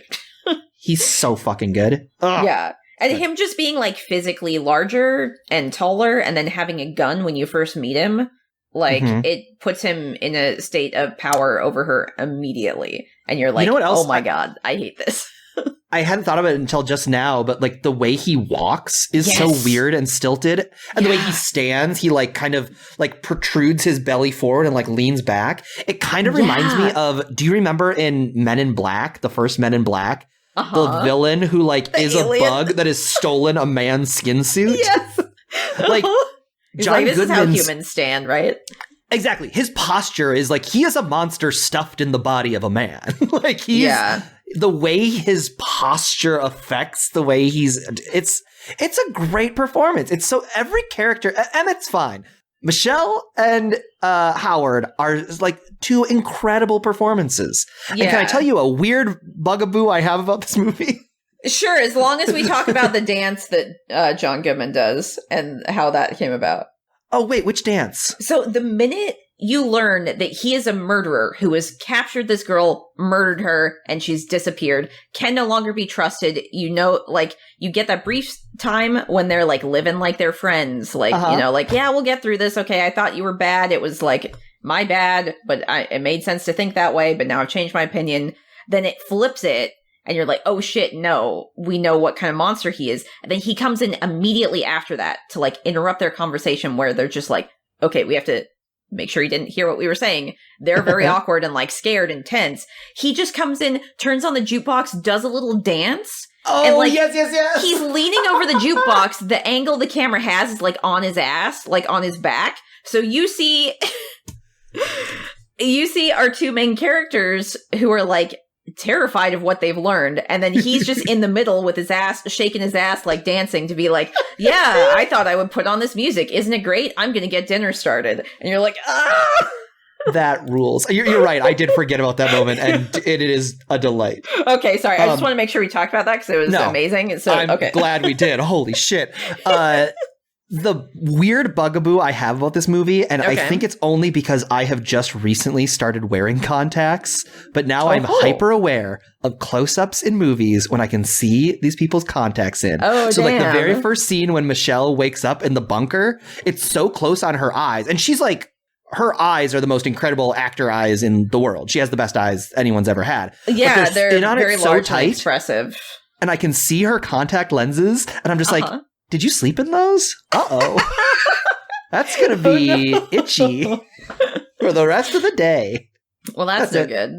He's so fucking good. Yeah. And him just being, like, physically larger and taller and then having a gun when you first meet him, like, it puts him in a state of power over her immediately. And you're like, you know what else? Oh my God, I hate this. I hadn't thought of it until just now, but, like, the way he walks is so weird and stilted. And the way he stands, he, like, kind of, like, protrudes his belly forward and, like, leans back. It kind of reminds me of, do you remember in Men in Black, the first Men in Black? The villain who, like, is alien. A bug that has stolen a man's skin suit. Yes. Like, John this Goodman's, is how humans stand, right? Exactly. His posture is like, he is a monster stuffed in the body of a man. Like, he's, the way his posture affects the way it's a great performance. It's so, every character, and it's fine. Michelle and Howard are, like, two incredible performances. Yeah. And can I tell you a weird bugaboo I have about this movie? Sure, as long as we talk about the dance that John Goodman does and how that came about. Oh, wait, which dance? So the minute you learn that he is a murderer who has captured this girl, murdered her, and she's disappeared, can no longer be trusted. You know, like, you get that brief time when they're, like, living like they're friends. Like, you know, like, yeah, we'll get through this. Okay, I thought you were bad. It was, like, my bad, but it made sense to think that way, but now I've changed my opinion. Then it flips it, and you're like, oh shit, no, we know what kind of monster he is. And then he comes in immediately after that to, like, interrupt their conversation where they're just like, okay, we have to make sure he didn't hear what we were saying. They're very awkward and like scared and tense. He just comes in, turns on the jukebox, does a little dance. Oh, and, like, yes. He's leaning over the jukebox. The angle the camera has is like on his ass, like on his back. So you see our two main characters who are like terrified of what they've learned. And then he's just in the middle with his ass, shaking his ass, like dancing to be like, yeah, I thought I would put on this music. Isn't it great? I'm going to get dinner started. And you're like, ah! That rules. You're right. I did forget about that moment, and it is a delight. Okay, sorry. I just want to make sure we talked about that because it was amazing. So I'm glad we did. Holy shit. The weird bugaboo I have about this movie, and I think it's only because I have just recently started wearing contacts, but now I'm hyper aware of close-ups in movies when I can see these people's contacts in. Oh, so like the very first scene when Michelle wakes up in the bunker, it's so close on her eyes, and she's like, her eyes are the most incredible actor eyes in the world. She has the best eyes anyone's ever had. Yeah, they're very large and expressive. And I can see her contact lenses, and I'm just like, did you sleep in those? Uh-oh. That's going to be itchy for the rest of the day. Well, that's no good.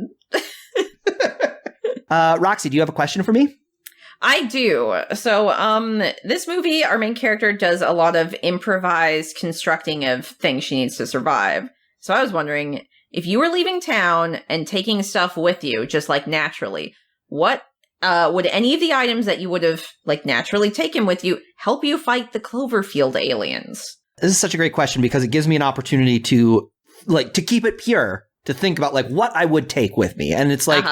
Roxy, do you have a question for me? I do. So, this movie, our main character does a lot of improvised constructing of things she needs to survive. So I was wondering, if you were leaving town and taking stuff with you, just like naturally, what would any of the items that you would have like naturally taken with you help you fight the Cloverfield aliens? This is such a great question because it gives me an opportunity to keep it pure, to think about like what I would take with me. And it's like,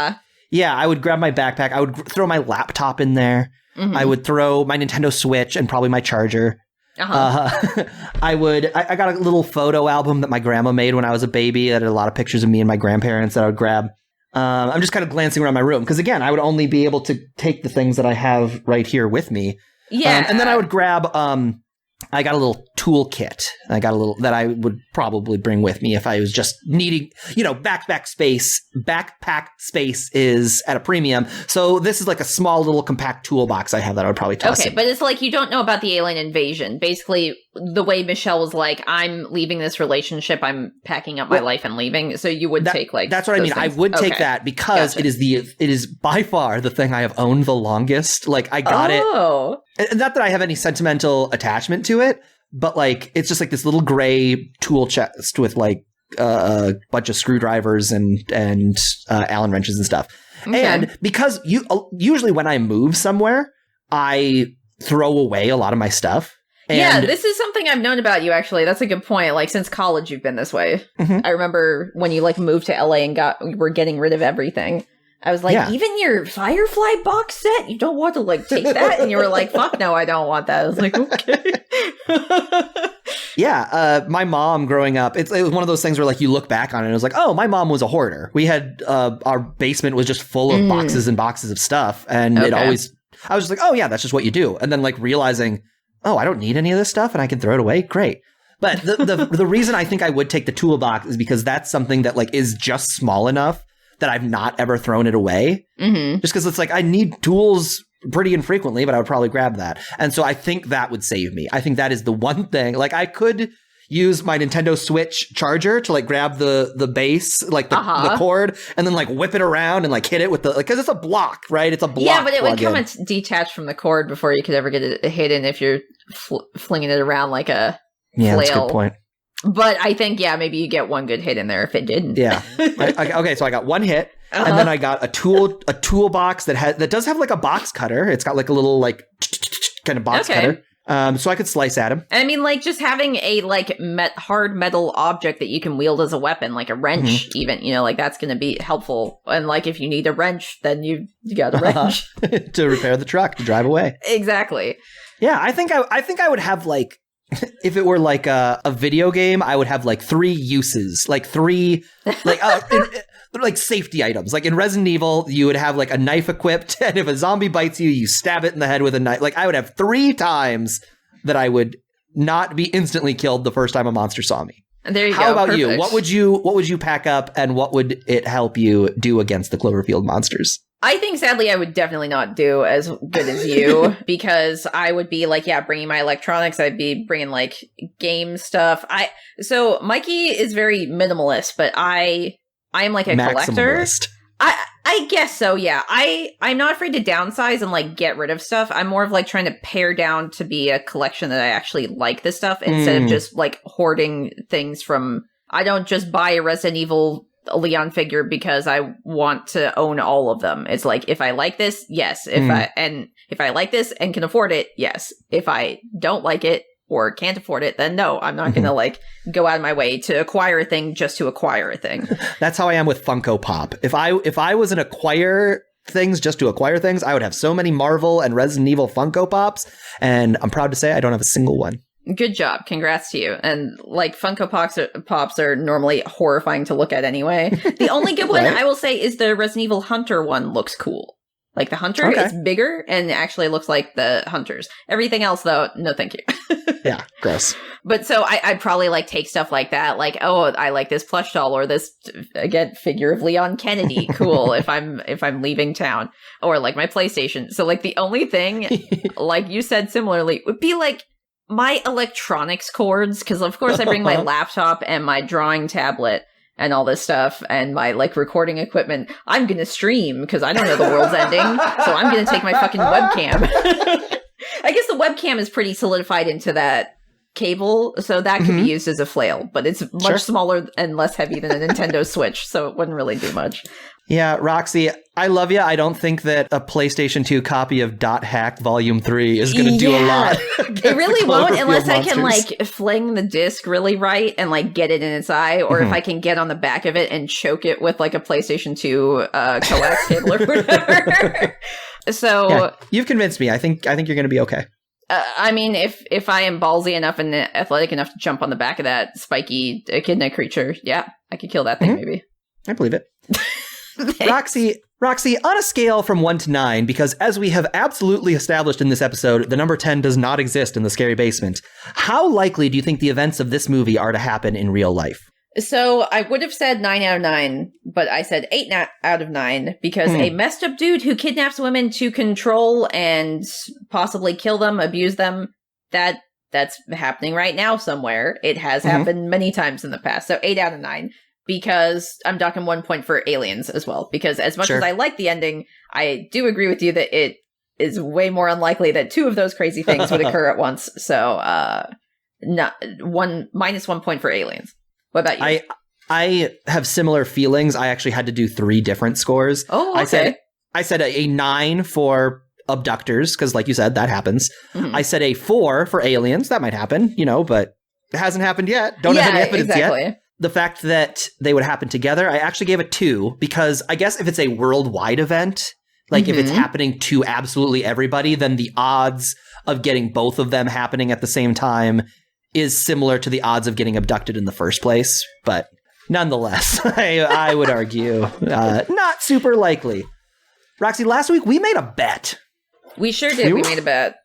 yeah, I would grab my backpack. I would throw my laptop in there. I would throw my Nintendo Switch and probably my charger. I got a little photo album that my grandma made when I was a baby that had a lot of pictures of me and my grandparents that I would grab. I'm just kind of glancing around my room because, again, I would only be able to take the things that I have right here with me. Yeah. And then I would grab, I got a little tool kit. I got a little that I would probably bring with me if I was just needing, backpack space is at a premium. So this is like a small little compact toolbox I have that I would probably toss in. But it's like you don't know about the alien invasion. Basically, the way Michelle was like, I'm leaving this relationship. I'm packing up my life and leaving. So you would take like that's what I mean. Things. I would take that because it is by far the thing I have owned the longest. Like I got it. And not that I have any sentimental attachment to it, but like it's just like this little gray tool chest with like a bunch of screwdrivers and Allen wrenches and stuff. Okay. And because usually when I move somewhere, I throw away a lot of my stuff. And this is something I've known about you, actually. That's a good point. Like, since college, you've been this way. I remember when you, like, moved to LA and were getting rid of everything. I was like, even your Firefly box set? You don't want to, like, take that? And you were like, fuck no, I don't want that. I was like, okay. My mom growing up, it was one of those things where, like, you look back on it and it was like, oh, my mom was a hoarder. We had, our basement was just full of boxes and boxes of stuff. And I was just like, oh, yeah, that's just what you do. And then, like, realizing, oh, I don't need any of this stuff and I can throw it away. Great. But the reason I think I would take the toolbox is because that's something that like is just small enough that I've not ever thrown it away. Just because it's like I need tools pretty infrequently, but I would probably grab that. And so I think that would save me. I think that is the one thing. Like I could use my Nintendo Switch charger to like grab the base, like the cord, and then like whip it around and like hit it with the, like, because it's a block, right? It's a block. Yeah, but it would come detached from the cord before you could ever get it hidden if you're flinging it around like a flail. That's a good point. But I think, maybe you get one good hit in there if it didn't. Yeah. Okay, so I got one hit, and then I got a toolbox that does have like a box cutter. It's got like a little like kind of box cutter. So I could slice at him. I mean, like, just having a, like, hard metal object that you can wield as a weapon, like a wrench, even, like, that's going to be helpful. And, like, if you need a wrench, then you got a wrench. To repair the truck, to drive away. Exactly. Yeah, I think I would have, like, if it were, like, a video game, I would have, like, 3 uses. Like, 3, like, like safety items. Like in Resident Evil, you would have like a knife equipped, and if a zombie bites you, you stab it in the head with a knife. Like I would have 3 times that I would not be instantly killed the first time a monster saw me. And there you go. How about Perfect. you? What would you pack up, and what would it help you do against the Cloverfield monsters? I think, sadly, I would definitely not do as good as you because I would be like, bringing my electronics. I'd be bringing like game stuff. So Mikey is very minimalist, but I am like a collector. I guess so. Yeah. I'm not afraid to downsize and like get rid of stuff. I'm more of like trying to pare down to be a collection that I actually like this stuff instead of just like hoarding things from. I don't just buy a Resident Evil Leon figure because I want to own all of them. It's like, if I like this, yes. If I like this and can afford it, yes. If I don't like it or can't afford it, then no, I'm not gonna like go out of my way to acquire a thing just to acquire a thing. That's how I am with Funko Pop. If I was an acquire things just to acquire things, I would have so many Marvel and Resident Evil Funko Pops, and I'm proud to say I don't have a single one. Good job. Congrats to you. And like Funko Pops are normally horrifying to look at anyway. The only good one I will say is the Resident Evil Hunter one looks cool. Like the Hunter is bigger and actually looks like the Hunters. Everything else though, no thank you. Yeah, gross. But so I'd probably like take stuff like that. Like, oh, I like this plush doll or this, again, figure of Leon Kennedy. Cool. if I'm leaving town, or like my PlayStation. So like the only thing, like you said similarly, would be like my electronics cords, because of course I bring my laptop and my drawing tablet and all this stuff and my like recording equipment. I'm gonna stream because I don't know the world's ending, so I'm gonna take my fucking webcam. I guess the webcam is pretty solidified into that cable, so that could be used as a flail, but it's much smaller and less heavy than a Nintendo Switch, so it wouldn't really do much. Yeah, Roxy, I love you. I don't think that a PlayStation 2 copy of Dot Hack Volume 3 is going to do a lot. It really won't unless I can like fling the disc really right and like get it in its eye, or if I can get on the back of it and choke it with like a PlayStation 2 coax cable or whatever. So yeah, you've convinced me. I think you're going to be okay. I mean, if I am ballsy enough and athletic enough to jump on the back of that spiky echidna creature, yeah, I could kill that thing maybe. I believe it. Roxy, on a scale from 1 to 9, because as we have absolutely established in this episode, the number 10 does not exist in the scary basement. How likely do you think the events of this movie are to happen in real life? So I would have said 9 out of 9, but I said 8 out of 9 because a messed up dude who kidnaps women to control and possibly kill them, abuse them, that's happening right now somewhere. It has happened many times in the past. So 8 out of 9. Because I'm docking 1 point for Aliens as well. Because as much as I like the ending, I do agree with you that it is way more unlikely that 2 of those crazy things would occur at once. So, minus 1 point for Aliens. What about you? I have similar feelings. I actually had to do 3 different scores. Oh, okay. I said a 9 for Abductors, because like you said, that happens. I said a 4 for Aliens. That might happen, but it hasn't happened yet. Don't have any evidence yet. The fact that they would happen together, I actually gave it 2, because I guess if it's a worldwide event, like if it's happening to absolutely everybody, then the odds of getting both of them happening at the same time is similar to the odds of getting abducted in the first place. But nonetheless, I would argue not super likely. Roxy, last week we made a bet. We sure did. We made a bet.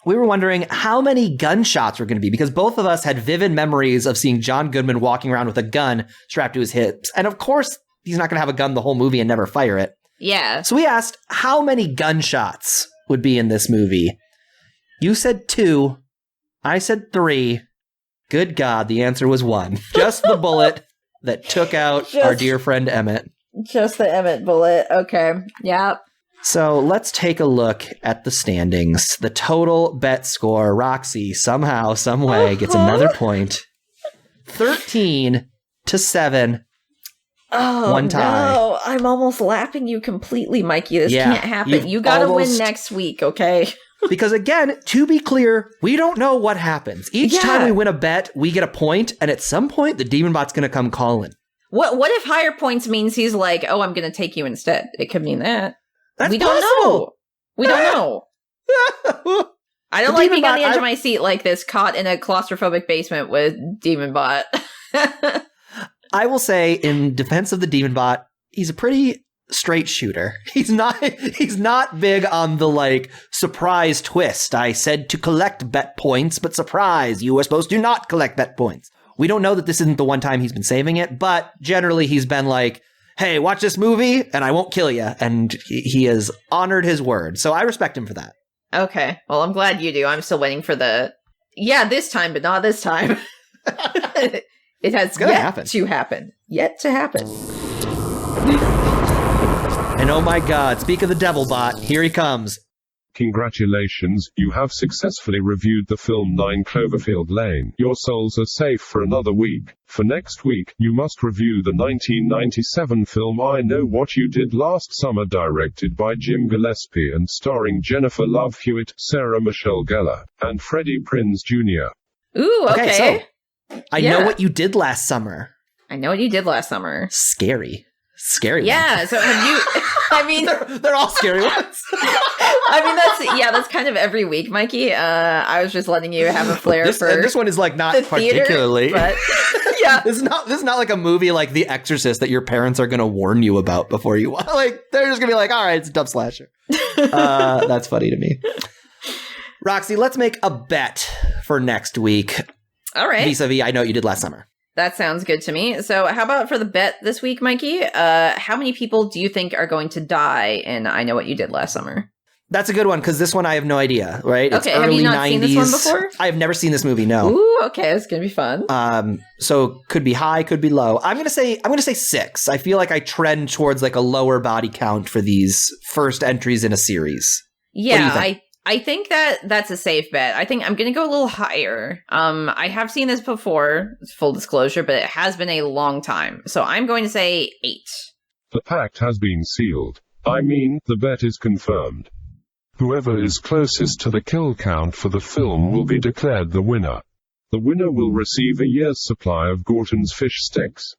We were wondering how many gunshots were going to be, because both of us had vivid memories of seeing John Goodman walking around with a gun strapped to his hips. And of course, he's not going to have a gun the whole movie and never fire it. Yeah. So we asked how many gunshots would be in this movie. You said 2. I said 3. Good God, the answer was 1. Just the bullet that took out our dear friend Emmett. Just the Emmett bullet. Okay. Yeah. So let's take a look at the standings. The total bet score. Roxy somehow, some way gets another point. 13-7. Oh, 1 tie. No. I'm almost lapping you completely, Mikey. This can't happen. You gotta win next week, okay? Because again, to be clear, we don't know what happens. Each time we win a bet, we get a point, and at some point, the demon bot's gonna come calling. What if higher points means he's like, oh, I'm gonna take you instead? It could mean that. That's don't possible. know. We don't know. I don't like being on the edge of my seat like this, caught in a claustrophobic basement with Demon Bot. I will say, in defense of the Demon Bot, he's a pretty straight shooter. He's not big on the like surprise twist. I said to collect bet points, but surprise, you were supposed to not collect bet points. We don't know that this isn't the one time he's been saving it, but generally he's been like, hey, watch this movie and I won't kill you. And he has honored his word. So I respect him for that. Okay. Well, I'm glad you do. I'm still waiting for this time, but not this time. It has yet to happen. Yet to happen. And oh my God, speak of the devil bot, here he comes. Congratulations, you have successfully reviewed the film 9 Cloverfield Lane. Your souls are safe for another week. For next week, you must review the 1997 film I Know What You Did Last Summer, directed by Jim Gillespie and starring Jennifer Love Hewitt, Sarah Michelle Gellar, and Freddie Prinze Jr. Ooh, okay. So, I know what you did last summer. I know what you did last summer. Scary one. Yeah, so have you... I mean... they're all scary ones. I mean, that's kind of every week, Mikey. I was just letting you have a flair for this one is like not the particularly. Theater, but yeah. This is not like a movie like The Exorcist that your parents are going to warn you about before you watch. Like, they're just going to be like, all right, it's a dumb slasher. That's funny to me. Roxy, let's make a bet for next week. All right. Vis-a-vis I Know What You Did Last Summer. That sounds good to me. So how about for the bet this week, Mikey? How many people do you think are going to die in I Know What You Did Last Summer? That's a good one, because this one I have no idea, right? Okay, have you not seen this one before? I have never seen this movie, no. Ooh, okay, it's going to be fun. So could be high, could be low. I'm going to say 6. I feel like I trend towards like a lower body count for these first entries in a series. Yeah, I think that's a safe bet. I think I'm going to go a little higher. I have seen this before, full disclosure, but it has been a long time. So I'm going to say 8. The pact has been sealed. I mean, the bet is confirmed. Whoever is closest to the kill count for the film will be declared the winner. The winner will receive a year's supply of Gorton's fish sticks.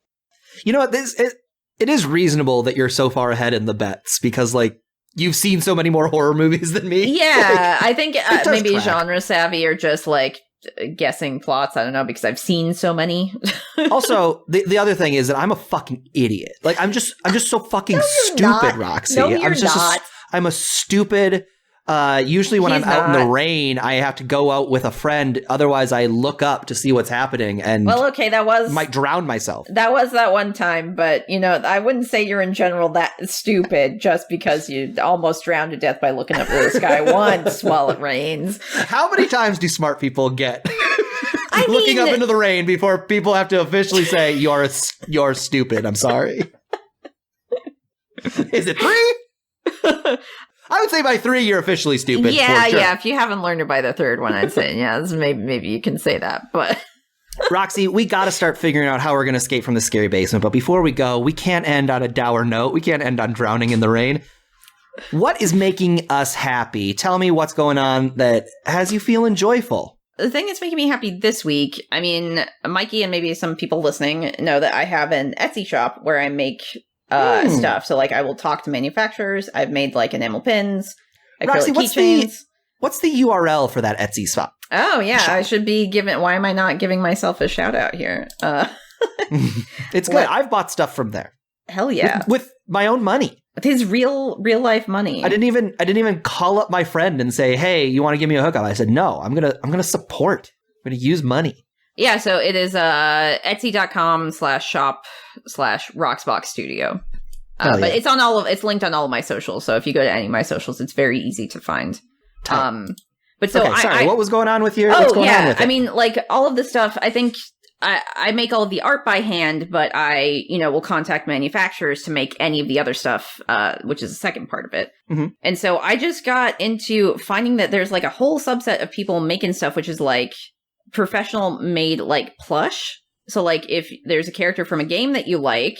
You know what? It is reasonable that you're so far ahead in the bets, because like you've seen so many more horror movies than me. Yeah, I think maybe track. genre savvy or just like guessing plots. I don't know, because I've seen so many. Also, the other thing is that I'm a fucking idiot. Like I'm just so fucking stupid, not. Roxy. No, you're not. I'm a stupid. Usually when I'm out in the rain, I have to go out with a friend. Otherwise, I look up to see what's happening and might drown myself. That was that one time, but you know, I wouldn't say you're in general that stupid just because you almost drowned to death by looking up at the sky once while it rains. How many times do smart people get looking up into the rain before people have to officially say you're stupid? I'm sorry. Is it 3? I would say by 3, you're officially stupid. Yeah, sure. yeah. If you haven't learned it by the 3rd one, I'd say, yeah, maybe you can say that. But Roxy, we got to start figuring out how we're going to escape from the scary basement. But before we go, we can't end on a dour note. We can't end on drowning in the rain. What is making us happy? Tell me what's going on that has you feeling joyful. The thing that's making me happy this week, I mean, Mikey and maybe some people listening know that I have an Etsy shop where I make stuff. So like I will talk to manufacturers. I've made like enamel pins, Roxy, acrylic keychains. What's the URL for that Etsy shop? Oh yeah, I should be giving. Why am I not giving myself a shout out here? It's good. I've bought stuff from there. Hell yeah, with my own money. It's real life money. I didn't even call up my friend and say, "Hey, you want to give me a hookup?" I said, "No, I'm gonna support. I'm gonna use money." Yeah, so it is etsy.com/shop/Roxbox Studio. But it's linked on all of my socials. So if you go to any of my socials, it's very easy to find. But so what was going on with your? Oh what's going on with it? I mean, like all of the stuff. I think I make all of the art by hand, but I will contact manufacturers to make any of the other stuff, which is the second part of it. Mm-hmm. And so I just got into finding that there's like a whole subset of people making stuff, which is like professional made like plush. So like if there's a character from a game that you like,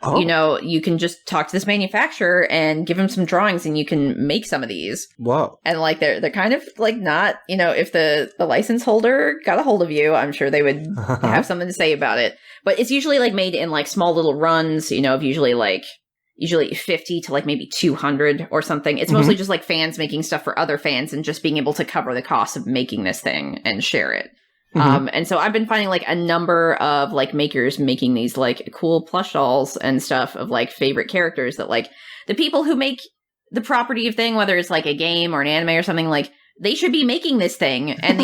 you can just talk to this manufacturer and give them some drawings and you can make some of these. Whoa. And like they're kind of like not, if the license holder got a hold of you, I'm sure they would have something to say about it. But it's usually like made in like small little runs, of usually 50 to like maybe 200 or something. It's mostly just like fans making stuff for other fans and just being able to cover the cost of making this thing and share it. And so I've been finding like a number of like makers making these like cool plush dolls and stuff of like favorite characters that like the people who make the property of thing, whether it's like a game or an anime or something, like they should be making this thing. And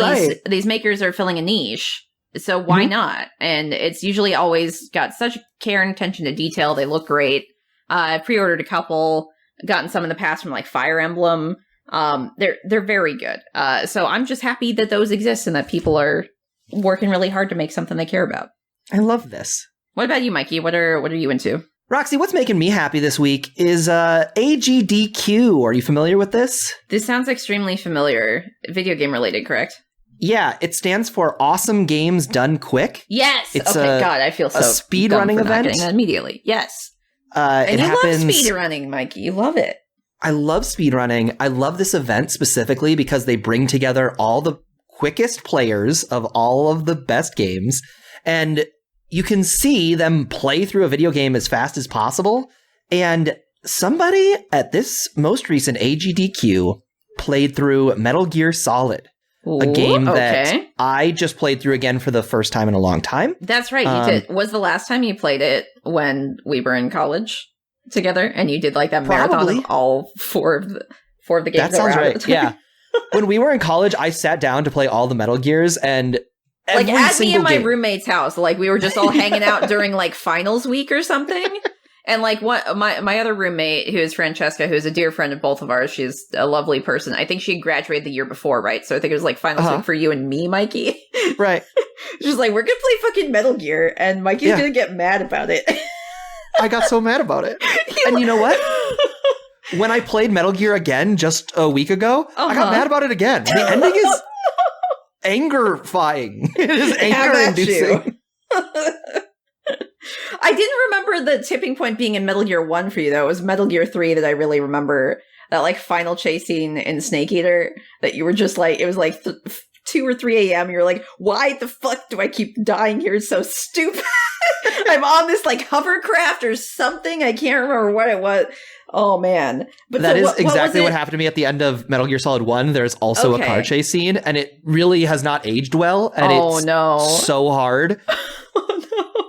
these makers are filling a niche. So why not? And it's usually always got such care and attention to detail. They look great. I pre-ordered a couple, gotten some in the past from like Fire Emblem. They're very good. So I'm just happy that those exist and that people are working really hard to make something they care about. I love this. What about you, Mikey? What are you into? Roxy, what's making me happy this week is AGDQ. Are you familiar with this? This sounds extremely familiar. Video game related, correct? Yeah, it stands for Awesome Games Done Quick. Yes. It's okay, God, I feel so a speedrunning event. Getting that immediately. Yes. And you happens, love speedrunning, Mikey. You love it. I love speedrunning. I love this event specifically because they bring together all the quickest players of all of the best games, and you can see them play through a video game as fast as possible. And somebody at this most recent AGDQ played through Metal Gear Solid, a game that I just played through again for the first time in a long time. That's right. You did. Was the last time you played it when we were in college together and you did like that marathon of all four of the games? That sounds right. Yeah. When we were in college, I sat down to play all the Metal Gears, and like at me and my roommate's house, like we were just all hanging out during like finals week or something. And like my other roommate, who is Francesca, who's a dear friend of both of ours, she's a lovely person. I think she graduated the year before, right? So I think it was like finals week for you and me, Mikey. Right. She's like, we're gonna play fucking Metal Gear, and Mikey's gonna get mad about it. I got so mad about it. And you know what? When I played Metal Gear again just a week ago, I got mad about it again. The ending is anger-fying. It is anger-inducing. I didn't remember the tipping point being in Metal Gear 1 for you, though. It was Metal Gear 3 that I really remember. That, like, final chase scene in Snake Eater that you were just like, it was like 2 or 3 a.m. You're like, why the fuck do I keep dying here? It's so stupid. I'm on this, like, hovercraft or something. I can't remember what it was. Oh, man. But that is exactly what happened to me at the end of Metal Gear Solid 1. There's also a car chase scene, and it really has not aged well, and it's so hard.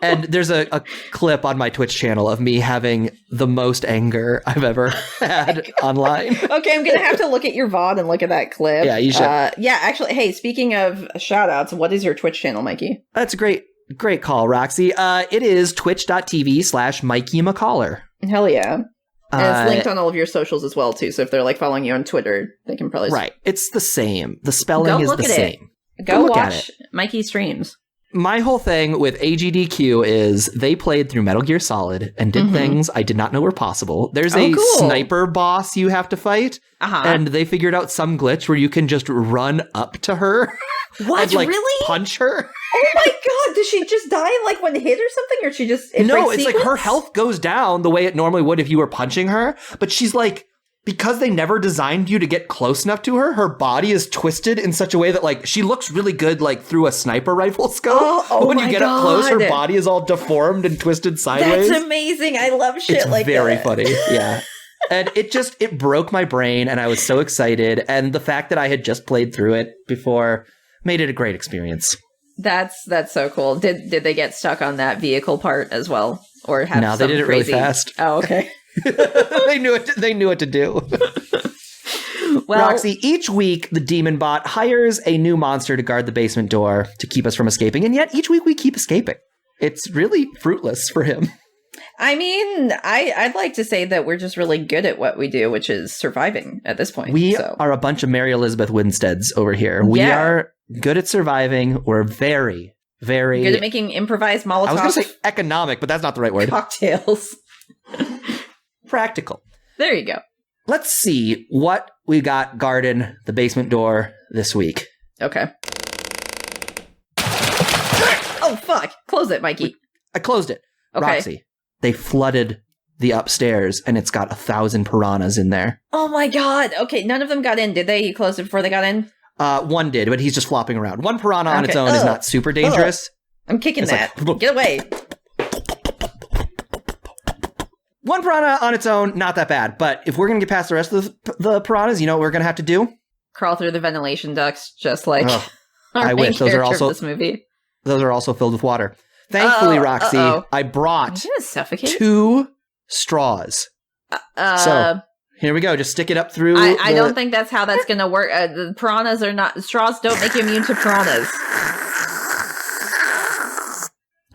And there's a clip on my Twitch channel of me having the most anger I've ever had online. Okay, I'm going to have to look at your VOD and look at that clip. Yeah, you should. Yeah, actually, hey, speaking of shout-outs, what is your Twitch channel, Mikey? That's a great call, Roxy. It is twitch.tv/Mikey McCollor. Hell yeah. And it's linked on all of your socials as well, too. So if they're like following you on Twitter, they can probably... Right. It's the same. The spelling is the same. Go watch Mikey streams. My whole thing with AGDQ is they played through Metal Gear Solid and did things I did not know were possible. There's a sniper boss you have to fight, and they figured out some glitch where you can just run up to her. What? And, like, really? Punch her. Oh my god, does she just die in like one hit or something? Or she just... No, it's like her health goes down the way it normally would if you were punching her, but she's like... Because they never designed you to get close enough to her, her body is twisted in such a way that, like, she looks really good, like, through a sniper rifle scope. But when you get up close, her body is all deformed and twisted sideways. That's amazing. I love shit like that. It's very funny, yeah. And it broke my brain, and I was so excited. And the fact that I had just played through it before made it a great experience. That's so cool. Did they get stuck on that vehicle part as well? Or have No, they did it really fast. Oh, okay. They knew what to do. Well, Roxy, each week the demon bot hires a new monster to guard the basement door to keep us from escaping, and yet each week we keep escaping. It's really fruitless for him. I mean, I'd like to say that we're just really good at what we do, which is surviving at this point. We are a bunch of Mary Elizabeth Winsteads over here. We are good at surviving. We're very, very good at making improvised Molotov. I was going to say economic, but that's not the right word. Cocktails. Practical. There you go. Let's see what we got guarding the basement door this week. Okay. Oh, fuck. Close it, Mikey. I closed it. Okay. Roxy, they flooded the upstairs, and it's got 1,000 piranhas in there. Oh, my God. Okay, none of them got in, did they? You closed it before they got in? One did, but he's just flopping around. One piranha on its own is not super dangerous. I'm kicking that. Like, get away. One piranha on its own, not that bad. But if we're going to get past the rest of the piranhas, you know what we're going to have to do? Crawl through the ventilation ducts, just like I wish. Those are also this movie. Those are also filled with water. Thankfully, Roxy, I brought 2 straws. So here we go. Just stick it up through. I don't think that's how that's going to work. The piranhas are not... Straws don't make you immune to piranhas.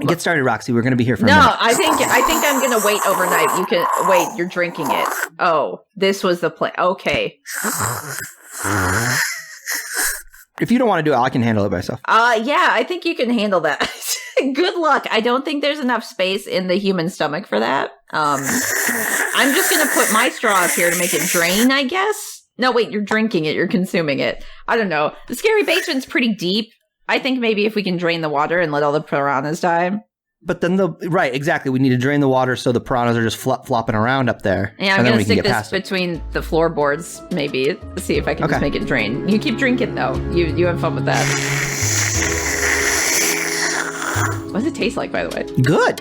Get started, Roxy. We're going to be here for a No, minute. I think I'm gonna wait overnight. You can wait. You're drinking it. Oh, this was the play. Okay. If you don't want to do it, I can handle it myself. Yeah, I think you can handle that. Good luck. I don't think there's enough space in the human stomach for that. I'm just gonna put my straw up here to make it drain, I guess. No, wait, you're drinking it. You're consuming it. I don't know. The scary basement's pretty deep. I think maybe if we can drain the water and let all the piranhas die. But then right, exactly. We need to drain the water so the piranhas are just flopping around up there. Yeah, I'm going to stick this between the floorboards, maybe. Let's see if I can just make it drain. You keep drinking, though. You have fun with that. What does it taste like, by the way? Good.